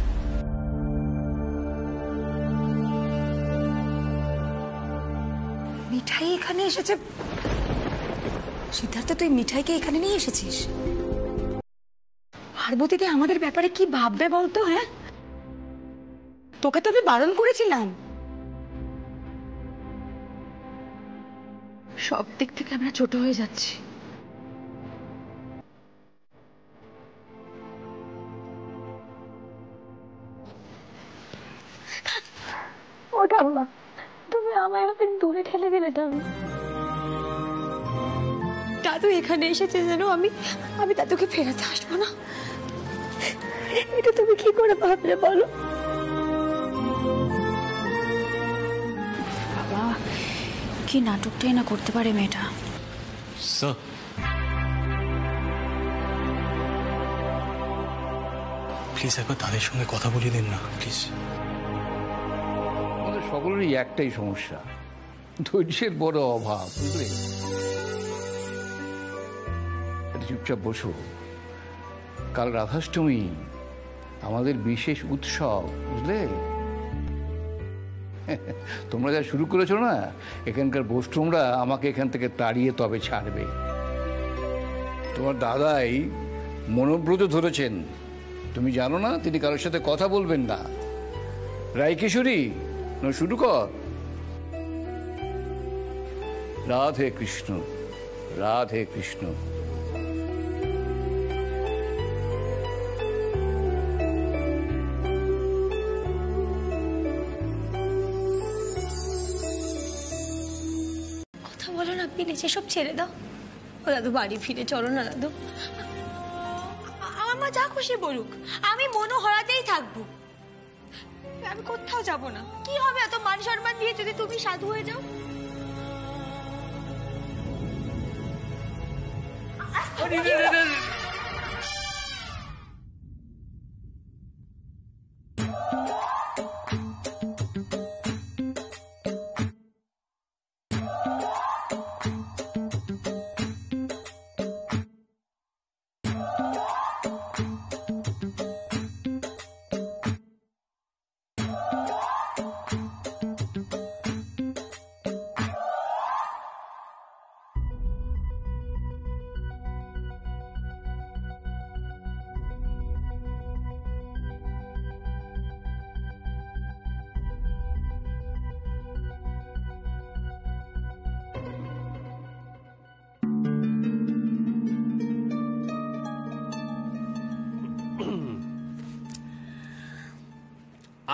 মিঠাই এখানে এসেছে। সিদ্ধার্থ, তুই মিঠাইকে এখানে নিয়ে এসেছিস? পার্বতীতে আমাদের ব্যাপারে কি ভাববে বলতো? হ্যাঁ, তোকে তো আমি বারণ করেছিলাম। সব দিক থেকে আমরা ছোট হয়ে যাচ্ছি। ও ঠাম্মা, তুমি আমায় অনেক দূরে ঠেলে দিলে। দাদু এখানে এসেছে যেন আমি দাদুকে ফেরাতে আসবো না। এটা তুমি কি করে ভাবলে বলো? বাবা, কি নাটকটাই না করতে পারে মেয়েটা। স্যার, প্লিজ একবার তাদের সঙ্গে কথা বলিয়ে দিন না প্লিজ। আমাদের সকলেরই একটাই সমস্যা, ধৈর্যের বড় অভাব, বুঝলে? চুপচাপ বসো। কাল রাধাষ্টমী, আমাদের বিশেষ উৎসব, বুঝলে? তোমরা যা শুরু করেছো না, এখানকার বস্তুমরা আমাকে এখান থেকে তাড়িয়ে তবে ছাড়বে। তোমার দাদাই মনোব্রত ধরেছেন, তুমি জানো না? তিনি কারোর সাথে কথা বলবেন না। রায়কিশোরী, শুরু কর। রাধে কৃষ্ণ, রাধে কৃষ্ণ। কথা বলো না প্লিজ, এসব ছেড়ে দাও। ও দাদু, বাড়ি ফিরে চলো না দাদু। আমার মা যা খুশি বলুক, আমি মনো হরাতেই থাকবো। আমি কোথাও যাব না। কি হবে এত মান সম্মান দিয়ে যদি তুমি সাধু হয়ে যাও?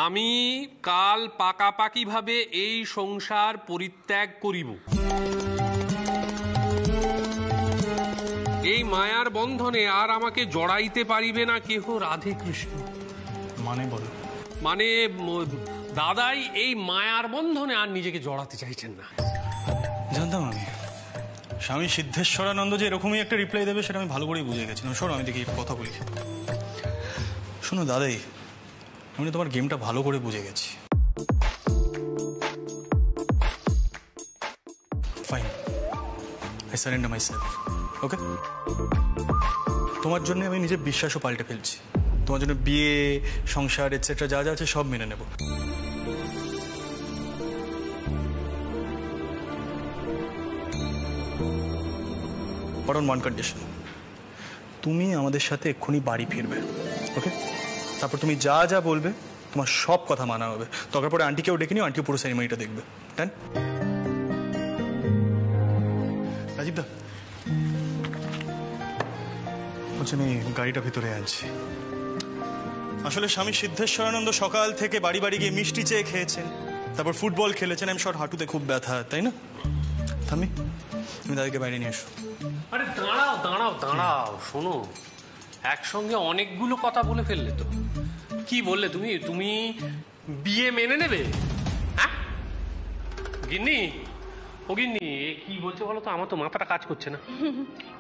আমি কাল পাকাপাকি ভাবে এই সংসার পরিত্যাগ করিব। এই মায়ার বন্ধনে আর আমাকে জড়াইতে পারিবে না কেহ। রাধে কৃষ্ণ। মানে বলো? মানে দাদাই এই মায়ার বন্ধনে আর নিজেকে জড়াতে চাইছেন না। জানতাম আমি স্বামী সিদ্ধেশ্বরানন্দ যে এরকমই একটা রিপ্লাই দেবে, সেটা আমি ভালো করেই বুঝে গেছিলাম। শোনো, আমি দেখি একটা কথা বলি। শোনো দাদাই, আমি তোমার গেমটা ভালো করে বুঝে গেছি। Fine, I surrender myself. Okay, তোমার জন্য আমি নিজের বিশ্বাসও পাল্টে ফেলছি। তোমার জন্য বিয়ে, সংসার এটসেট্রা যা যা আছে সব মেনে নেব। বাট অন ওয়ান কন্ডিশন, তুমি আমাদের সাথে এক্ষুনি বাড়ি ফিরবে। ওকে, তারপর তুমি যা যা বলবে তোমার সব কথা মানা হবে। দরকার পরে আন্টিকেও ডেকে নিও, আন্টিও পুরো সেরিমনিটা দেখবে। ডান? রাজীব দা বলছি, আমি গাড়িটা ভিতরে আনছি। আসলে স্বামী সিদ্ধেশ্বরানন্দ সকাল থেকে বাড়ি বাড়ি গিয়ে মিষ্টি চেয়ে খেয়েছেন, তারপর ফুটবল খেলেছেন। আমি শর্ট হাঁটুতে খুব ব্যথা, তাই না? থামি, তুমি দাদাকে বাইরে নিয়ে এসো। আরে দাঁড়াও দাঁড়াও দাঁড়াও, শোনো, একসঙ্গে অনেকগুলো কথা বলে ফেললে তো। কি বললে তুমি? তুমি বিয়ে মেনে নেবে? হ্যাঁ গিন্নি, ওগিন্নি কি বলছে বলো তো, আমার তো মাথাটা কাজ করছে না।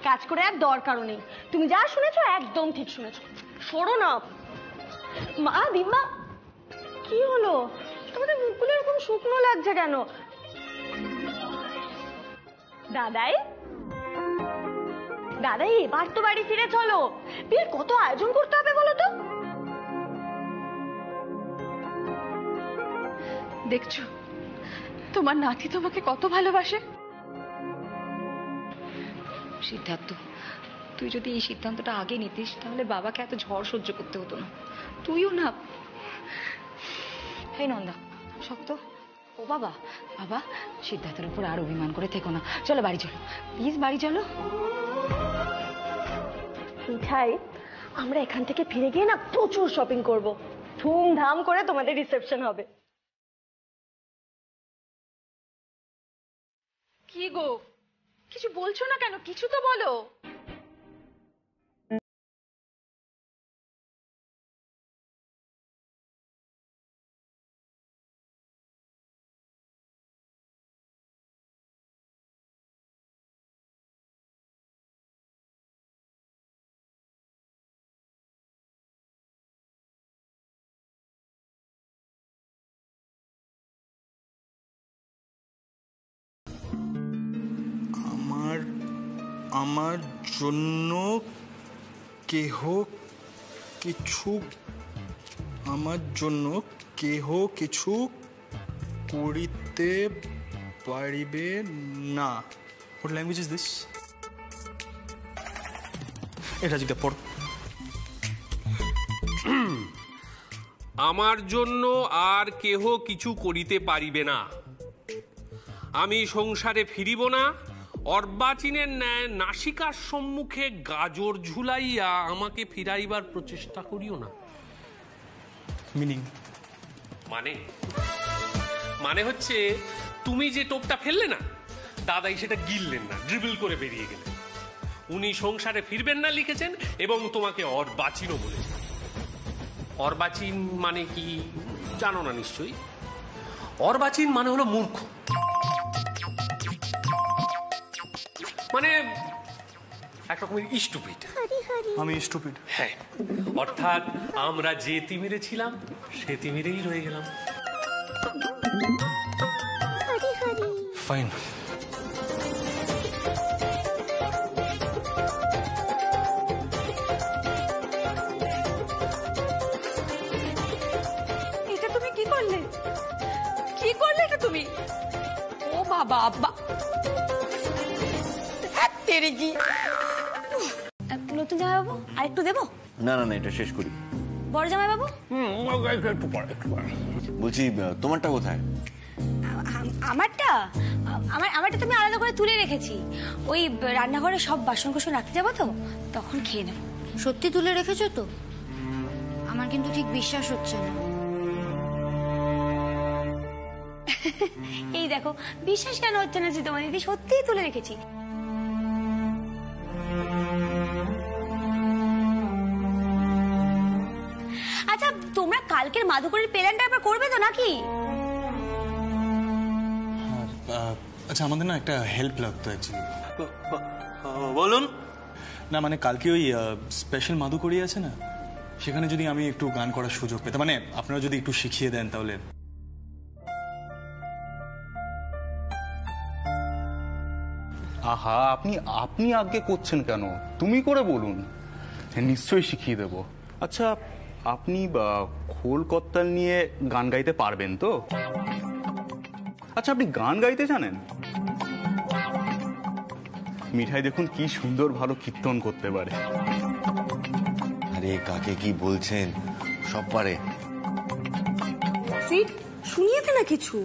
কাজ করে আর দরকারও নেই, তুমি যা শুনেছো একদম ঠিক শুনেছো। সরো না মা। দিম্মা কি হলো, তোমাদের মুখগুলো এরকম শুকনো লাগছে কেন? দাদাই দাদাই এবার তো বাড়ি ফিরে চলো, বিয়ের কত আয়োজন করতে হবে বলো তো। দেখছো তোমার নাতি তোমাকে কত ভালোবাসে। সিদ্ধার্থ, তুই যদি এই সিদ্ধান্তটা আগে নিতিস তাহলে বাবাকে এত ঝড় সহ্য করতে হতো না। তুইও না। হে নন্দা, শক্ত। ও বাবা, বাবা সিদ্ধার্থের উপর আর অভিমান করে থেকো না। চলো বাড়ি চলো, প্লিজ বাড়ি চলো। মিঠাই, আমরা এখান থেকে ফিরে গিয়ে না প্রচুর শপিং করব, ধুমধাম করে তোমাদের রিসেপশন হবে। কি গো, কিছু বলছো না কেন? কিছু তো বলো। আমার জন্য কেহ কিছু, আমার জন্য কেহ কিছু করিতে পারিবে না। What language is this? এটা জিজ্ঞাসা পড়। আমার জন্য আর কেহ কিছু করিতে পারিবে না। আমি সংসারে ফিরিব না। অর্বাচীনের ন্যায় নাসিকার সম্মুখে গাজর ঝুলাইয়া আমাকে ফিরাইবার প্রচেষ্টা করিও না। মিনিং? মানে হচ্ছে তুমি যে টোপটা ফেললে না, দাদাই সেটা গিললেন না, ড্রিবল করে বেরিয়ে গেলেন। উনি সংসারে ফিরবেন না লিখেছেন এবং তোমাকে অর্বাচীনও বলেছেন। অর্বাচীন মানে কি জানো না নিশ্চয়ই? অর্বাচীন মানে হলো মূর্খ, মানে এক রকমের স্টুপিড। আমি স্টুপিড? হ্যাঁ, অর্থাৎ আমরা যে তিমিরে ছিলাম সে তিমিরেই রয়ে গেলাম। ফাইন। এটা তুমি কি করলে? কি করলে এটা তুমি? ও বাবা, আব্বা নতুন জামাইবাবু আর একটু দেবো? না না না, এটা শেষ করি। বড় জামাইবাবু একটু পরে। বলছি তোমারটা কোথায়? আমারটা তুমি আলাদা করে তুলে রেখেছি। ওই রান্নাঘরে সব বাসন কোসন রাখতে যাবো তো, তখন খেয়ে নেবো। সত্যি তুলে রেখেছো তো? আমার কিন্তু ঠিক বিশ্বাস হচ্ছে না। এই দেখো, বিশ্বাস কেন হচ্ছে না যে তোমার দিদি সত্যিই তুলে রেখেছি। আচ্ছা, তোমরা কালকের মাধুকরীর প্ল্যানটা একবার করবে তো নাকি? আচ্ছা, আমাদের না একটা হেল্প লাগতো অ্যাকচুয়ালি। বলুন না, মানে কালকে ওই স্পেশাল মাধুকরী আছে না, সেখানে যদি আমি একটু গান করার সুযোগ পেতাম, মানে আপনারা যদি একটু শিখিয়ে দেন তাহলে। আহা, আপনি আগে করছেন কেন? তুমি করে বলুন, নিশ্চয়ই শিখিয়ে দেব। আচ্ছা, আপনি খোল কর্তাল নিয়ে গান গাইতে পারবেন তো? আচ্ছা, আপনি গান গাইতে জানেন? মিঠাই দেখুন কি সুন্দর ভালো কীর্তন করতে পারে। আরে কাকে কি বলছেন, সব পারে। সিট শুনিয়েছে না কিছু?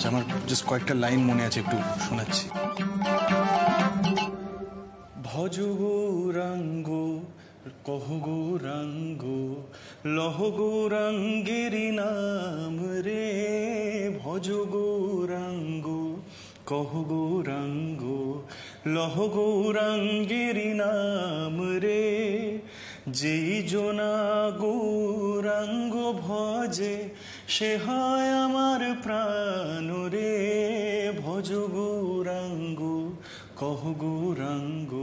আমার জাস্ট কয়েকটা লাইন মনে আছে, একটু শোনাচ্ছি। ভজ গৌরাঙ্গ কহ গৌরাঙ্গ লহ গৌরাঙ্গেরি নাম রে, ভজ গৌরাঙ্গ কহ গৌরাঙ্গ লহ গৌরাঙ্গেরি নাম রে, যেই জনা গৌরাঙ্গ ভজে সে হয় আমার প্রাণ রে। ভজ গৌরাঙ্গ কহ গৌরাঙ্গ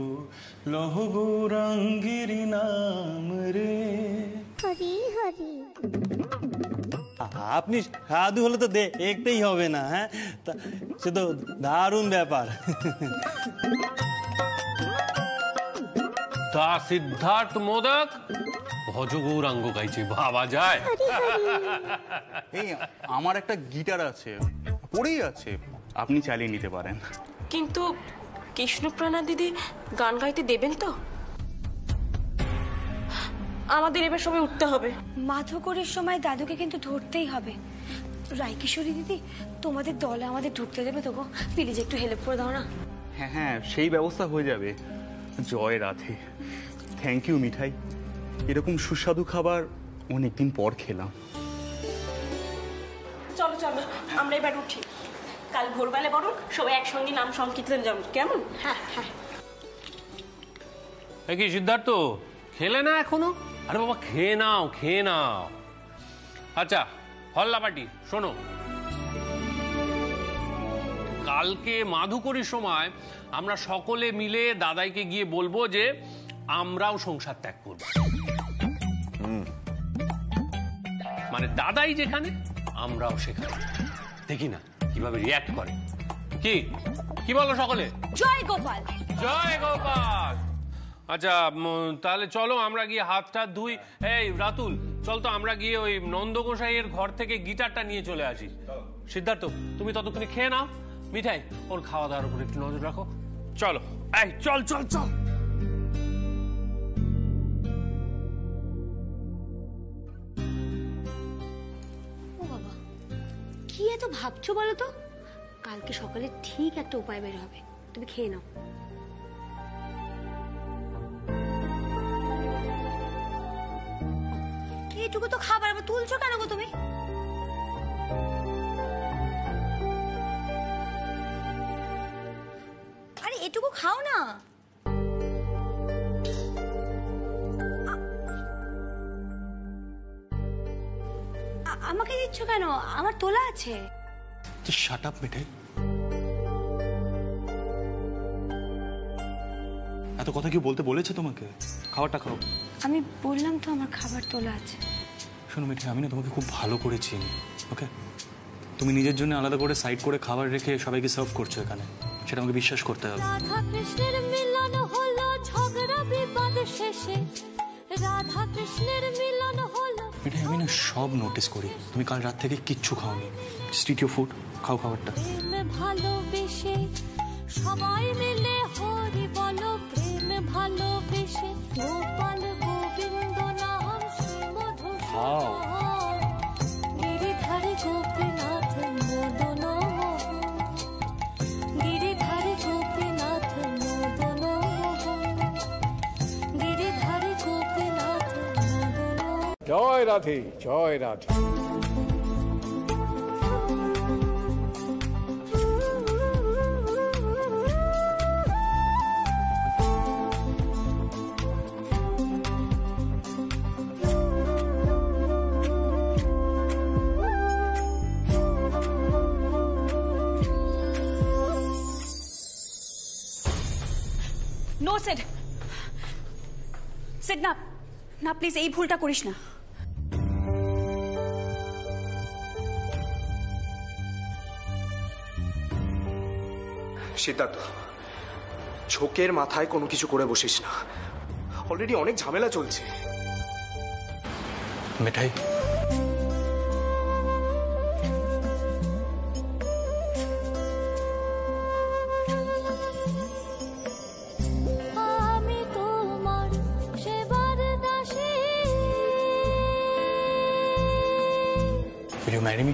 লহ গৌরাঙ্গের নাম রে। হরি হরি। আপনি সাধু হলে তো দেখতেই হবে না, হ্যাঁ সে তো দারুণ ব্যাপার। তা সিদ্ধার্থ মোদক ভজ গৌরাঙ্গ গাইছে, ভাবা যায়? এই আমার একটা গিটার আছে, পড়েই আছে, আপনি চালিয়ে নিতে পারেন। কিন্তু কৃষ্ণপ্রাণা দিদি গান গাইতে দেবেন তো? আমাদের এবার সবাই উঠতে হবে। মাধবকরীর সময় দাদুকে কিন্তু ধরতেই হবে। রায়কিশোরী দিদি, তোমাদের দলে আমাদের ঢুকতে দেবে তো গো? প্লিজ একটু হেল্প করে দাও না। হ্যাঁ হ্যাঁ, সেই ব্যবস্থা হয়ে যাবে। জয় রাধে। থ্যাংক ইউ মিঠাই, এরকম সুস্বাদু খাবার অনেকদিন পর খেলাম। চলো চলো আমরা এবার উঠি, কাল ভোরবেলা বরং সবাই একসঙ্গে নাম সংকীর্তন যাবো, কেমন? হ্যাঁ হ্যাঁ। কি সিদ্ধার্থ, খেলে না এখনো? আরে বাবা খেয়ে নাও, খেয়ে নাও। আচ্ছা হল্লাপাটি শোনো, কালকে মাধুকরীর সময় আমরা সকলে মিলে দাদাইকে গিয়ে বলবো যে আমরাও সংসার ত্যাগ করব। মানে দাদাই যেখানে আমরাও সেখানে, দেখি না কিভাবে রিয়াক্ট করে। কি কি বলো সকলে? জয় গোপাল, জয় গোপাল। আচ্ছা তাহলে চলো আমরা গিয়ে হাত টাত ধুই। এই রাতুল, চল তো আমরা গিয়ে ওই নন্দগোসাইয়ের ঘর থেকে গিটারটা নিয়ে চলে আসি। সিদ্ধার্থ তুমি ততক্ষণে খেয়ে নাও। মিঠাই, ওর খাওয়া দাওয়ার উপর একটু নজর রাখো। চলো, এই চল চল চল। ও বাবা, কি এত ভাবছো বলো তো? কালকে সকালে ঠিক একটা উপায় বের হবে, তুমি খেয়ে নাও। এটুকু তো খাবার, আবার তুলছো কেন গো তুমি? আরে এটুকু খাও না। আমাকে দিচ্ছ কেন? আমার তোলা আছে। শাট আপ মিঠাই, এত কথা কি বলতে বলেছে তোমাকে? খাবারটা খাও। আমি বললাম তো আমার খাবার তোলা আছে। শোনো মিঠাই, আমি না তোমাকে খুব ভালো করে চিনি, ওকে? তুমি নিজের জন্য আলাদা করে সাইড করে খাবার রেখে সবাইকে সার্ভ করছো এখানে, সেটা আমাকে বিশ্বাস করতে হবে। রাধা কৃষ্ণের মিলন হলো ঝগড়া বিবাদ শেষে, রাধা কৃষ্ণের মিলন হলো। মিঠাই, আমি না সব নোটিস করি, তুমি কাল রাত থেকে কিচ্ছু খাওনি। স্ট্রিট ইউর ফুড, খাও খাবারটা। প্রেমে ভালোবেসে সবাই মিলে হরি বলো, প্রেমে ভালোবেসে গোপাল গোবিন্দ নাম শ্রীমধুর। গিরিধারে গোপীনাথ মদন, গিরিধারে গোপীনাথ মদন, গিরিধারে গোপীনাথ মদন। জয় রাধে, জয় রাধে। নো সেড, সেড না না, প্লিজ এই ভুলটা করিস না। সিদ্ধার্থ, ঝোঁকের মাথায় কোনো কিছু করে বসিস না, অলরেডি অনেক ঝামেলা চলছে। মিঠাই, আমি তোমার সেবার দাসী। will you marry me?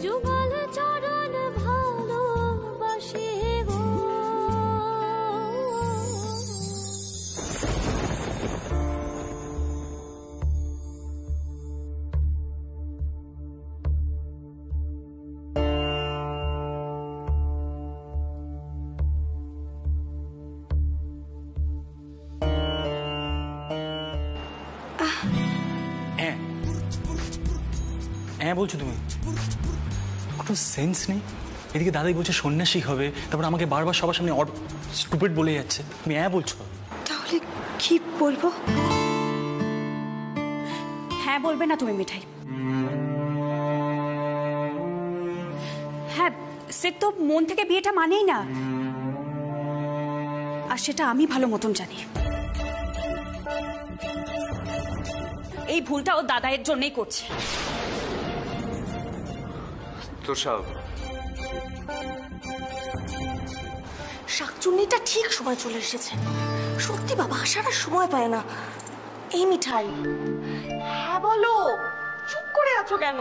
যুগল চরণ ভালোবাসি গো। হ্যাঁ বলছো তুমি? কোনো সেন্স নেই। এদিকে দাদাই বলছে সন্ন্যাসী হবে, তারপর আমাকে বারবার সবার সামনে স্টুপিড বলে যাচ্ছে, তুমি হ্যাঁ বলছো। তাহলে কি বলবো? হ্যাঁ বলবে না তুমি মিঠাই? হ্যাঁ, সে তো মন থেকে বিয়েটা মানেই না, আর সেটা আমি ভালো মতন জানি। এই ভুলটা ও দাদাইয়ের জন্যই করছে। তোষা, শাকচুন্নিটা ঠিক সময় চলে এসেছে। সত্যি বাবা, আসার আর সময় পায় না। এই মিঠাই, হ্যাঁ বলো, চুপ করে আছো কেন?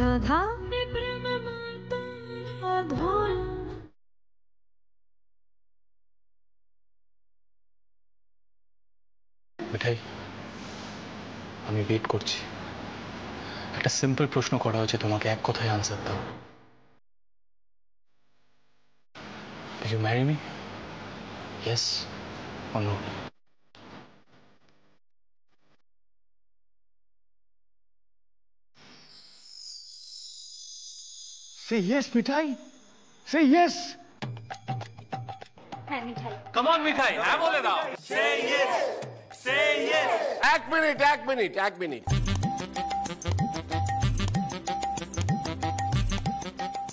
রাধা মিঠাই, আমি ওয়েট করছি। একটা সিম্পল প্রশ্ন করা হয়েছে তোমাকে, এক কথায় আনসার দাও। Will you marry me? Yes or no? Say yes, Mithai. Say yes. হ্যাঁ মিঠাই। Come on, মিঠাই, হ্যাঁ বলে দাও। Say yes. Say yes. এক মিনিট।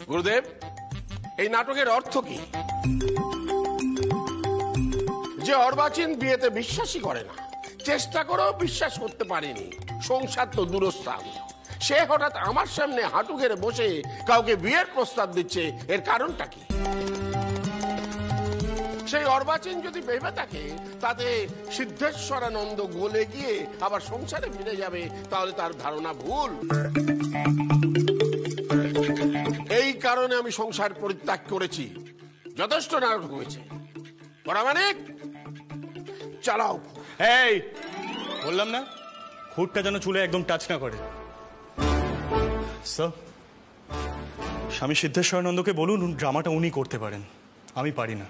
গুরুদেব, এই নাটকের অর্থ কি? যে অর্বাচীন বিয়েতে বিশ্বাসই করে না, চেষ্টা করেও বিশ্বাস করতে পারেনি, সংসার তো দূরস্থান, সে হঠাৎ আমার সামনে হাঁটু গেড়ে বসে কাউকে বিয়ের প্রস্তাব দিচ্ছে, এর কারণটা কি? সেই অর্বাচীন যদি ভেবে থাকে তাতে সিদ্ধেশ্বরানন্দ গলে গিয়ে আবার সংসারে ফিরে যাবে, তাহলে তার ধারণা ভুল। এই কারণে আমি সংসার পরিত্যাগ করেছি। যথেষ্ট নাটক হয়েছে। পরামানিক, চালাও। এই বললাম না, খুঁটটা যেন চুলে একদম টাচ না করে। স্যার, স্বামী সিদ্ধেশ্বরানন্দকে বলুন ড্রামাটা উনি করতে পারেন, আমি পারি না।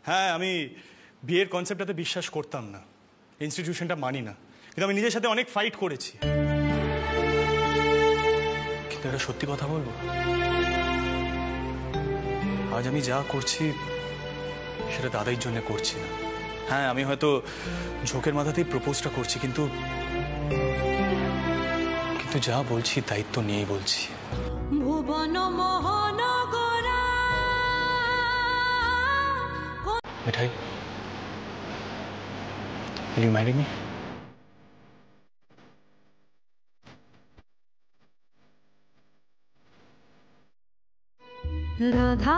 হ্যাঁ, আমি বিয়ের কনসেপ্টটাতে বিশ্বাস করতাম না, ইনস্টিটিউশনটা মানি না, কিন্তু আমি নিজের সাথে অনেক ফাইট করেছি। কিন্তু এটা সত্যি কথা বলবো, আজ আমি যা করছি সেটা দাদাইয়ের জন্য করছি না। হ্যাঁ, আমি হয়তো ঝোঁকের মাথাতেই প্রপোজটা করছি, কিন্তু যা বলছি দায়িত্ব নিয়েই বলছি। ভুবন মোহনগরা মিঠাই, will you marry me? Radha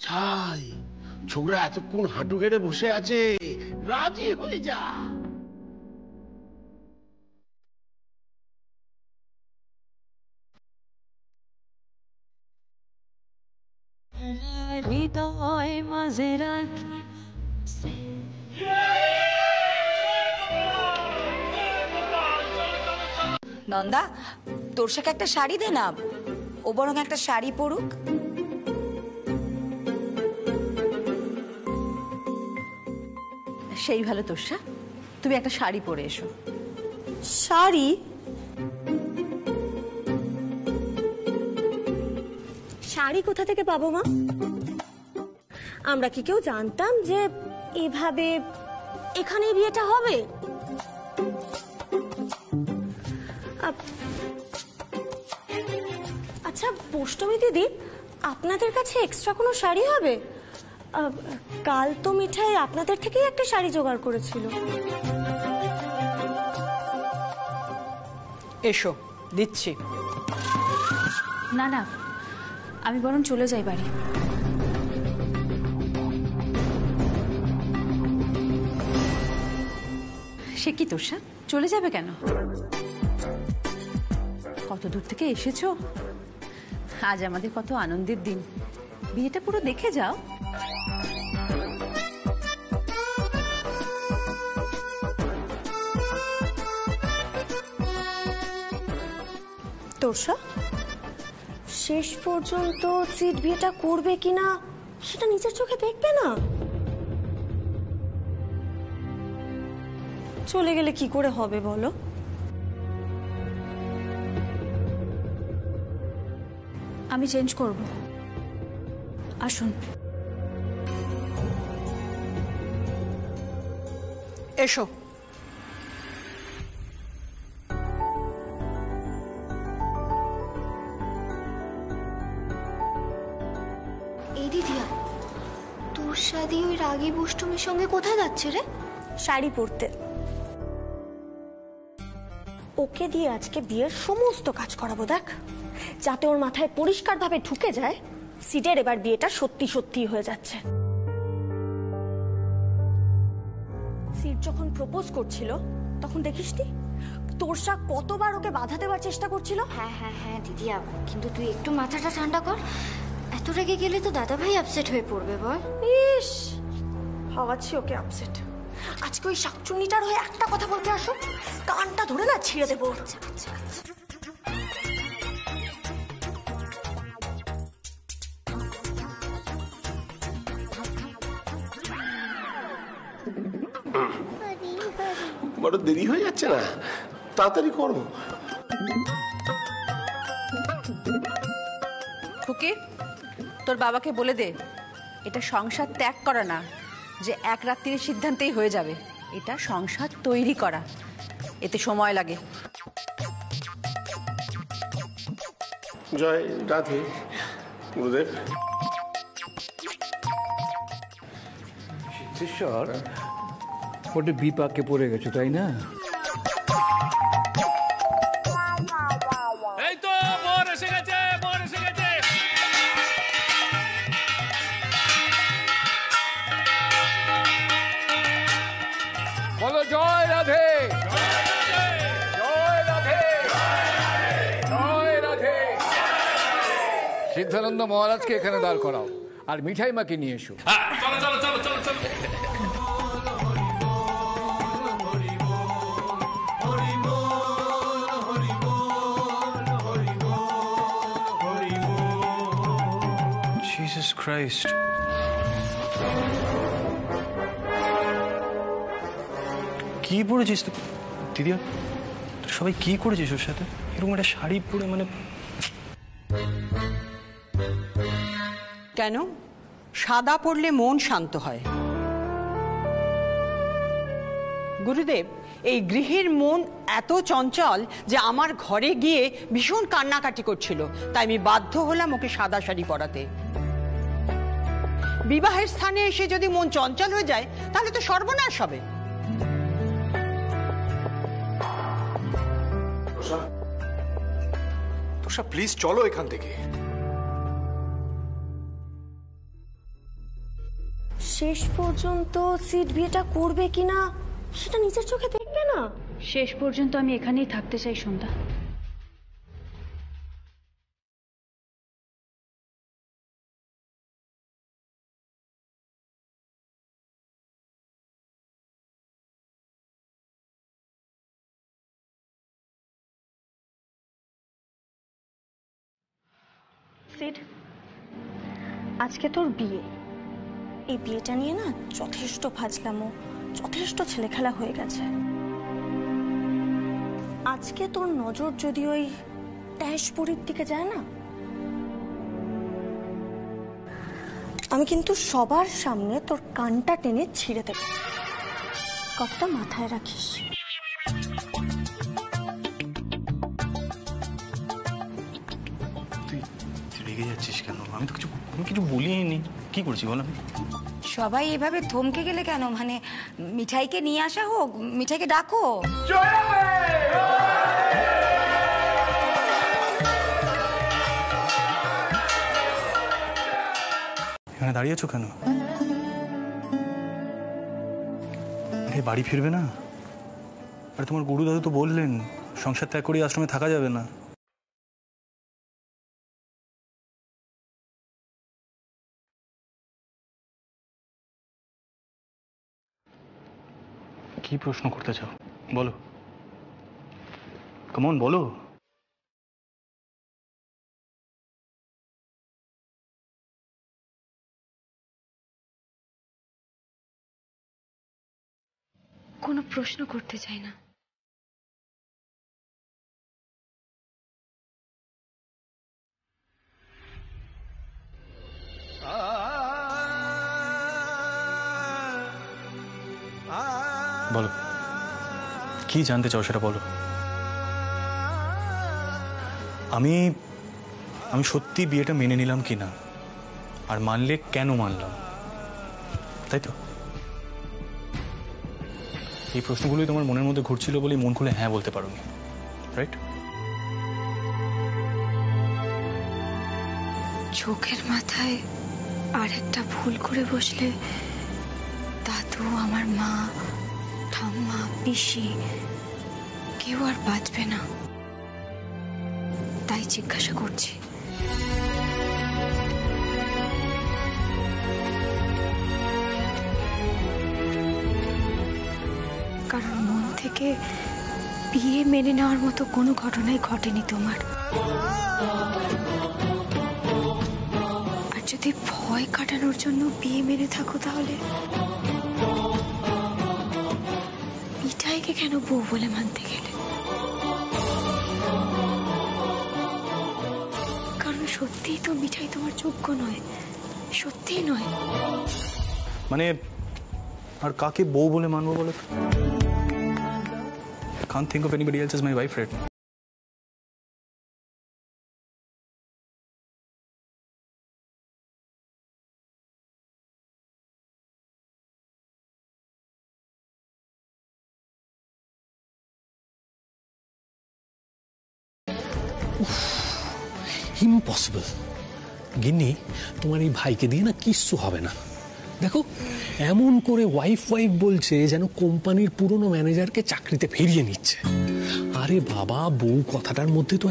ছাই, ছোকরা এতক্ষণ হাঁটু গেড়ে বসে আছে, রাজি হয়ে যা। হৃদয় মাঝে রাখি নন্দা, তোরসাকে একটা শাড়ি দে না, ও বরং একটা শাড়ি পরুক। সেই ভালো তোষা, তুমি একটা শাড়ি পরে এসো। শাড়ি? শাড়ি কোথা থেকে পাবো মা? আমরা কি কেউ জানতাম যে এভাবে এখানেই বিয়েটা হবে? আচ্ছা পৌষ্টমী দিদি, আপনাদের কাছে এক্সট্রা কোনো শাড়ি হবে? কাল তো মিঠাই আপনাদের থেকেই একটা শাড়ি জোগাড় করেছিল। এসো, দিচ্ছি। না না, আমি বরং চলে যাই বাড়ি। সে কি তোষা, চলে যাবে কেন? কত দূর থেকে এসেছো, আজ আমাদের কত আনন্দের দিন, বিয়েটা পুরো দেখে যাও। তোরসা, শেষ পর্যন্ত সিট বিয়েটা করবে কিনা সেটা নিজের চোখে দেখবে না? চলে গেলে কি করে হবে বলো? আমি চেঞ্জ করব। আসুন। এসো। এই দিদিয়া, তোর সাথে ওই রাগী বুষ্টুমির সঙ্গে কোথায় যাচ্ছে রে? শাড়ি পরতে। ওকে দিয়ে আজকে বিয়ের সমস্ত কাজ করাবো, দেখ, যাতে ওর মাথায় পরিষ্কারভাবে ঢুকে যায় সিডের এবার বিয়েটা সত্যি সত্যি হয়ে যাচ্ছে। সিড যখন প্রপোজ করছিল তখন দেখিসনি তোরসা কতবার ওকে বাধা দেওয়ার চেষ্টা করছিল? হ্যাঁ হ্যাঁ হ্যাঁ দিদিয়া, কিন্তু তুই একটু মাথাটা ঠান্ডা কর। এত রেগে গেলে তো দাদা ভাই আপসেট হয়ে পড়বে বল। ইস, হওয়াচ্ছি ওকে আপসেট। আজকে ওই শাকচুন্নিটার হয়ে একটা কথা বলতে আসো, কানটা ধরে না ছিঁড়ে দেবো। বড় দেরি হয়ে যাচ্ছে না? তাড়াতাড়ি করো। খুকি, তোর বাবাকে বলে দে এটা সংসার ত্যাগ করা না যে এক রাত্রির সিদ্ধান্তেই হয়ে যাবে। এটা সংসার তৈরি করা, এতে সময় লাগে। জয় রাধে গুরুদেব। সিদ্ধেশ্বর ওটা বিপাকে পড়ে গেছো, তাই না? এই তো বর এসে গেছে, বর এসে গেছে। বলো জয় রাধে, জয় রাধে, জয় রাধে। সিদ্ধানন্দ মহারাজকে এখানে দাঁড় করাও আর মিঠাই মাকে নিয়ে এসো। চলো চলো চলো চলো চলো। জিসাস ক্রাইস্ট, কি পড়েছিস দিদিয়া? সবাই কি করেছিস ওর সাথে? এরকম একটা শাড়ি পরে, মানে কেন? সাদা পড়লে মন শান্ত হয়। গুরুদেব, এই গৃহের মন এত চঞ্চল যে আমার ঘরে গিয়ে ভীষণ কান্নাকাটি করছিল, তাই আমি বাধ্য হলাম ওকে সাদা শাড়ি পরাতে। বিবাহের স্থানে এসে যদি মন চঞ্চল হয়ে যায় তাহলে তো সর্বনাশ হবে। তোষা প্লিজ চলো এখান থেকে। শেষ পর্যন্ত সিট বিয়েটা করবে কিনা সেটা নিজের চোখে দেখবে না? শেষ পর্যন্ত আমি এখানেই থাকতে চাই সন্ধ্যা। সিড, আজকে তোর বিয়ে। এই বিয়েটা নিয়ে না যথেষ্ট ফাজলামো, যথেষ্ট ছেলেখেলা হয়ে গেছে। আজকে তোর নজর যদি ওই ট্যাশপুরির দিকে যায় না, আমি কিন্তু সবার সামনে তোর কানটা টেনে ছিঁড়ে দেব। কথাটা মাথায় রাখিস। তুই রেগে যাচ্ছিস কেন? আমি তো কিছু বলিনি। কি করছি বল? আমি সবাই এভাবে থমকে গেলে কেন? মানে মিঠাইকে নিয়ে আসা হোক, মিঠাইকে ডাকো। এখানে দাঁড়িয়ে আছো কেন? বাড়ি ফিরবে না? আর তোমার গুরু দাদু তো বললেন সংসার ত্যাগ করে আশ্রমে থাকা যাবে না। কি প্রশ্ন করতে চাও বলো? কেমন বলো? কোনো প্রশ্ন করতে চাই না। বলো, কি জানতে চাও সেটা বলো। আমি সত্যি বিয়েটা মেনে নিলাম কিনা, আর মানলে কেন মানলাম, তাই তো? এই প্রশ্নগুলোই তোমার মনের মধ্যে ঘুরছিল বলেই মন খুলে হ্যাঁ বলতে পারোনি, রাইট? চোখের মাথায় আর একটা ভুল করে বসলে দাদু, আমার মা, ঠাম্মা, পিসি কেউ আর বাঁচবে না। তাই জিজ্ঞাসা করছি। কারণ মন থেকে বিয়ে মেনে নেওয়ার মতো কোনো ঘটনাই ঘটেনি তোমার। আর যদি ভয় কাটানোর জন্য বিয়ে মেনে থাকো, তাহলে মিঠাইকে কেন বউ বলে মানতে গেলে? কারণ সত্যিই তো মিঠাই তোমার যোগ্য নয়, সত্যিই নয়। মানে আর কাকে বউ বলে মানবো বলো? Can't think of anybody else as my wife right now. Impossible. গিন্নি, তোমার এই ভাইকে দিয়ে না কিচ্ছু হবে না। দেখো, এমন করে ওয়াইফ বলছে যেন কোম্পানির পুরনো ম্যানেজারকে চাকরিতে ফিরিয়ে নিচ্ছে। আরে বাবা, বউ কথাটার মধ্যে তো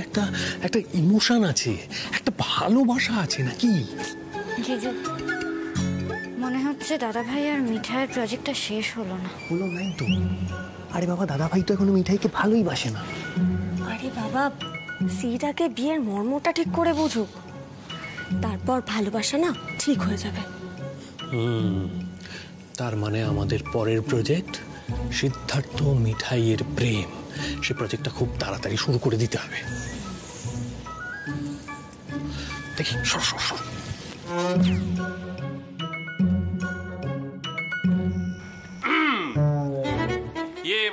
একটা ইমোশন আছে, একটা ভালোবাসা আছে নাকি? জিজু, মনে হচ্ছে দাদা ভাই আর মিঠাইয়ের প্রজেক্টটা শেষ হলো না। হলো নাই তো। আরে বাবা, দাদা ভাই তো এখনো মিঠাইকে ভালোই বাসে না। আরে বাবা, সিটাকে বিয়ের মর্মটা ঠিক করে বুঝুক, তারপর ভালোবাসা না ঠিক হয়ে যাবে। তার মানে আমাদের পরের প্রজেক্ট সিদ্ধার্থ মিঠাইয়ের প্রেম, সে প্রজেক্টটা খুব তাড়াতাড়ি শুরু করে দিতে হবে। দেখি, সর।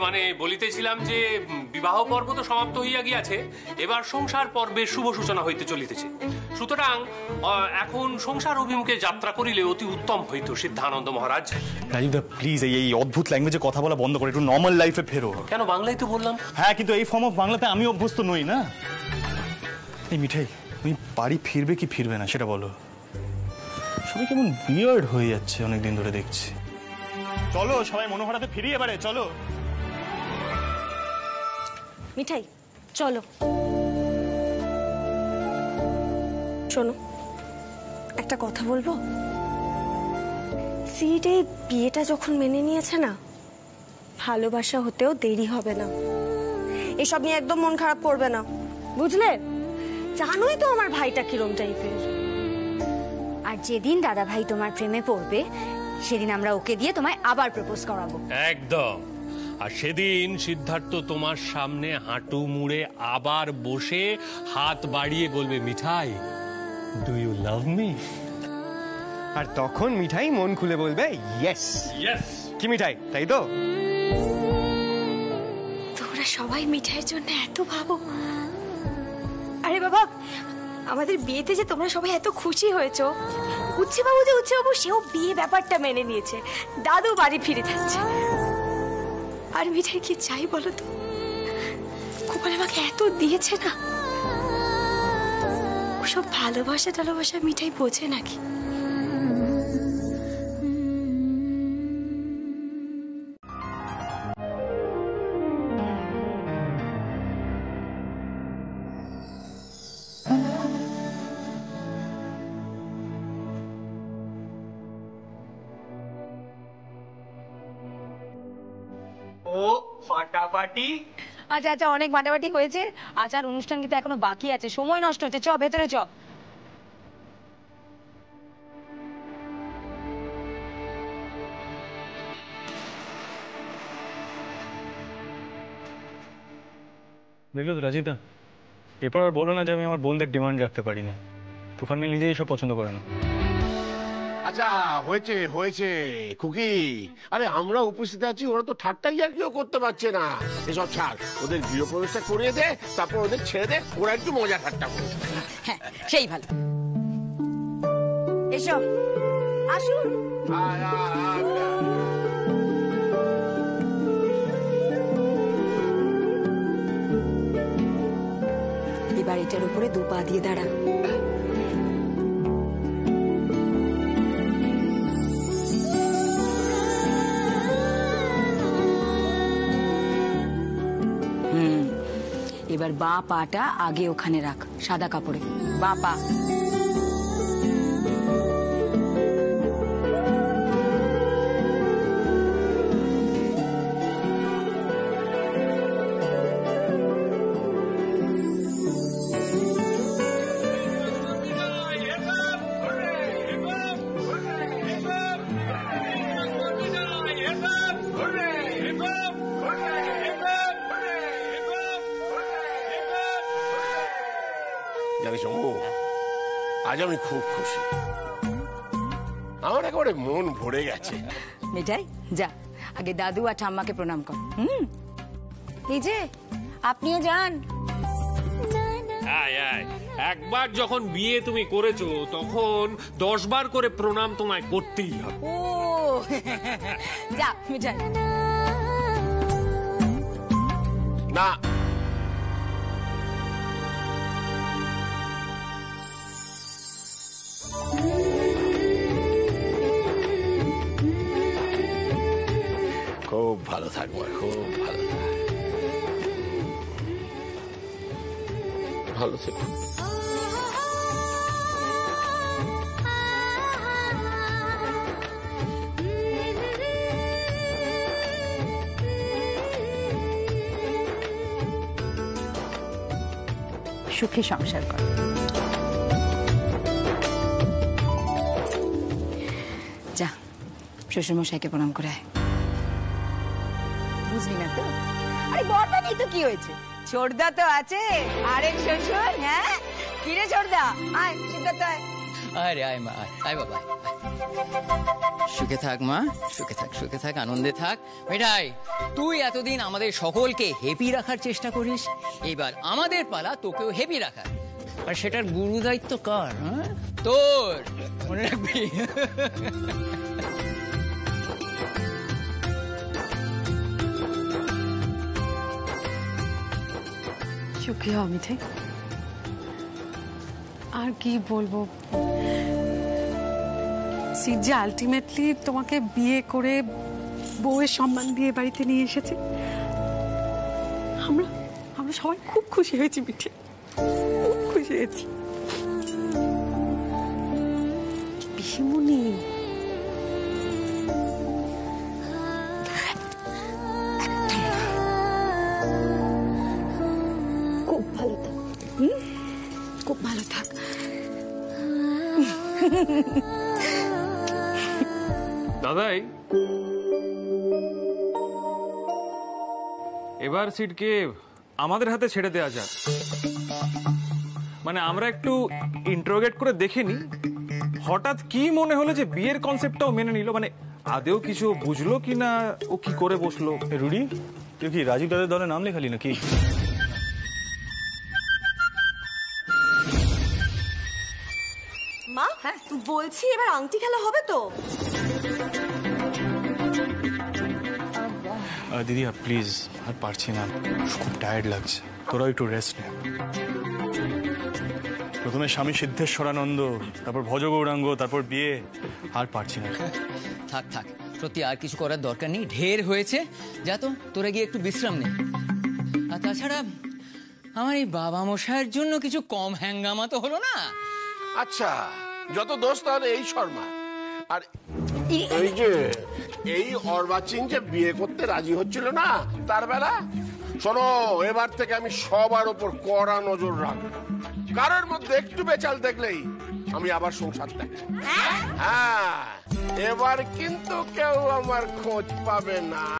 মানে বলিতেছিলাম যে বিবাহ পর্ব তো সমাপ্ত হইয়া গিয়াছে, এবার সংসার পর্বের শুভ সূচনা হইতে চলিতেছে। সুতরাং এখন সংসার অভিমুখে যাত্রা করিলে অতি উত্তম হইত সিদ্ধানন্দ মহারাজ। রাজীবদা, প্লিজ এই অদ্ভুত ল্যাঙ্গুয়েজে কথা বলা বন্ধ করে একটু নর্মাল লাইফে ফেরো। কেন, বাংলায় তো বললাম। হ্যাঁ, কিন্তু এই ফর্ম অফ বাংলাতে আমি অভ্যস্ত নই না। এই মিঠাই, তুমি বাড়ি ফিরবে কি ফিরবে না সেটা বলো। সবাই কেমন বিয়ার্ড হয়ে যাচ্ছে অনেকদিন ধরে দেখছি। চলো সবাই মনোহরাতে ফিরি এবারে, চলো। মিঠাই, চলো। শোনো, একটা কথা বলবো। সিট এই বিয়েটা যখন মেনে নিয়েছে না, ভালোবাসা হতেও দেরি হবে না। এসব নিয়ে একদম মন খারাপ করবে না, বুঝলে? জানোই তো আমার ভাইটা কিরম টাইপের। আর যেদিন দাদা ভাই তোমার প্রেমে পড়বে, সেদিন আমরা ওকে দিয়ে তোমায় আবার প্রপোজ করাবো। একদম। আর সেদিন সিদ্ধার্থ তোমার সামনে হাঁটু মুড়ে আবার বসে হাত বাড়িয়ে বলবে, মিঠাই, ডু ইউ লাভ মি? আর তখন মিঠাই মন খুলে বলবে, ইয়েস। কি মিঠাই, তাই তো? তোমরা সবাই মিঠাইয়ের জন্য এত ভাবো। আরে বাবা, আমাদের বিয়েতে যে তোমরা সবাই এত খুশি হয়েছো, উচ্ছে বাবু সেও বিয়ে ব্যাপারটা মেনে নিয়েছে, দাদু বাড়ি ফিরে যাচ্ছে। আর মিঠাই কি চাই বলো তো? গোপাল আমাকে এত দিয়েছে না, ওসব ভালোবাসা মিঠাই বোঝে নাকি? ফাটাফাটি। আচ্ছা, অনেক ফাটাফাটি হয়েছে। আচার অনুষ্ঠান কিন্তু এখনো বাকি আছে, সময় নষ্ট হচ্ছে। চ ভেতরে চ। দেখলো তো রাজিদা, এরপর আর বলো না যে আমি আমার বোনদের ডিমান্ড রাখতে পারি না। তুফান মিল নিজেই সব পছন্দ করে না। আচ্ছা হয়েছে হয়েছে খুকি, আরে আমরা উপস্থিত আছি, ওরা তো ঠাট্টাই আর কেউ করতে পারছে না। এসব ছাড়, ওদের গৃহপ্রবেশটা করিয়ে দে, তারপর ওদের ছেড়ে দে, ওরা একটু মজা ঠাট্টা করবে। হ্যাঁ সেই ভালো। এসো আসুন। এবার এটার উপরে 2 পা দিয়ে দাঁড়া। এবার বা পাটা আগে ওখানে রাখ, সাদা কাপড়ে। বা পা। জানিস আজ আমি খুব খুশি, আমার একেবারে মন ভরে গেছে। মিঠাই যা আগে দাদু আর ঠাম্মাকে প্রণাম কর। এই যে আপনিও যান। একবার যখন বিয়ে তুমি করেছো তখন 10 বার করে প্রণাম তোমায় করতেই হবে। ও যা মিঠাই। না খুব ভালো থাকবো, খুব ভালো থাক, ভালো থেকো। সুখী সংসার কর। যা শ্বশুরমশাইকে প্রণাম করে আয়। বুঝলি না তো? আরে বড়দা নেই তো কি হয়েছে, ছোটদা তো আছে, আরেক শ্বশুর। হ্যাঁ কিরে ছোটদা, আয় সিদ্ধার্থ আয়। আরে আয় মা, আয় বাবা, সুখে থাক মা, সুখে থাক, সুখে থাক, আনন্দে থাক। মিঠাই তুই এতদিন আমাদের সকলকে হ্যাপি রাখার চেষ্টা করিস, এবার আমাদের পালা তোকেও হ্যাপি রাখার, আর সেটার গুরু দায়িত্ব কার? হ্যাঁ তোর, মনে রাখবি। সুখী হও মিঠাই, আর কি বলবো। সিট যে আলটিমেটলি তোমাকে বিয়ে করে বউয়ের সম্মান দিয়ে বাড়িতে নিয়ে এসেছে, আমরা সবাই খুব খুশি হয়েছি মিঠাই, খুব খুশি হয়েছি। পিসিমণি খুব ভালো থাক, খুব ভালো থাক। দাদাই এবার সিটকে আমাদের হাতে ছেড়ে দেওয়া যাক, মানে আমরা একটু ইন্টারোগেট করে দেখিনি হঠাৎ কি মনে হলো যে বিয়ের কনসেপ্টটাও মেনে নিল, মানে আদেও কিছু বুঝলো কিনা, ও কি করে বসলো। রুডি তুই কি রাজীব দাদের দলে নাম লেখালি নাকি? মা বলছি এবার আংটি খেলা হবে তো? দিদি প্লিজ, আর পারছি না, খুব টায়ার্ড লাগছে, তোরাও একটু রেস্ট নে। প্রথমে স্বামী সিদ্ধেশ্বরানন্দ, তারপর ভজ গৌরাঙ্গ, তারপর বিয়ে, আর পারছি না। থাক থাক, সত্যি আর কিছু করার দরকার নেই, ঢের হয়েছে। যা তো তোরা গিয়ে একটু বিশ্রাম নে। আর তাছাড়া আমার এই বাবা মশাইয়ের জন্য কিছু কম হ্যাঙ্গামা তো হলো না। আচ্ছা যত দোষ তাহলে এই শর্মা, আর এই যে এই অর্বাচীন যে বিয়ে করতে রাজি হচ্ছিল না, তার বেলা শোনো, এবার থেকে আমি সবার উপর কড়া নজর রাখবো, কারোর মধ্যে একটু বেচাল দেখলেই আমি আবার সংসার দেখব। হ্যাঁ এবার কিন্তু কেউ আমার খোঁজ পাবে না।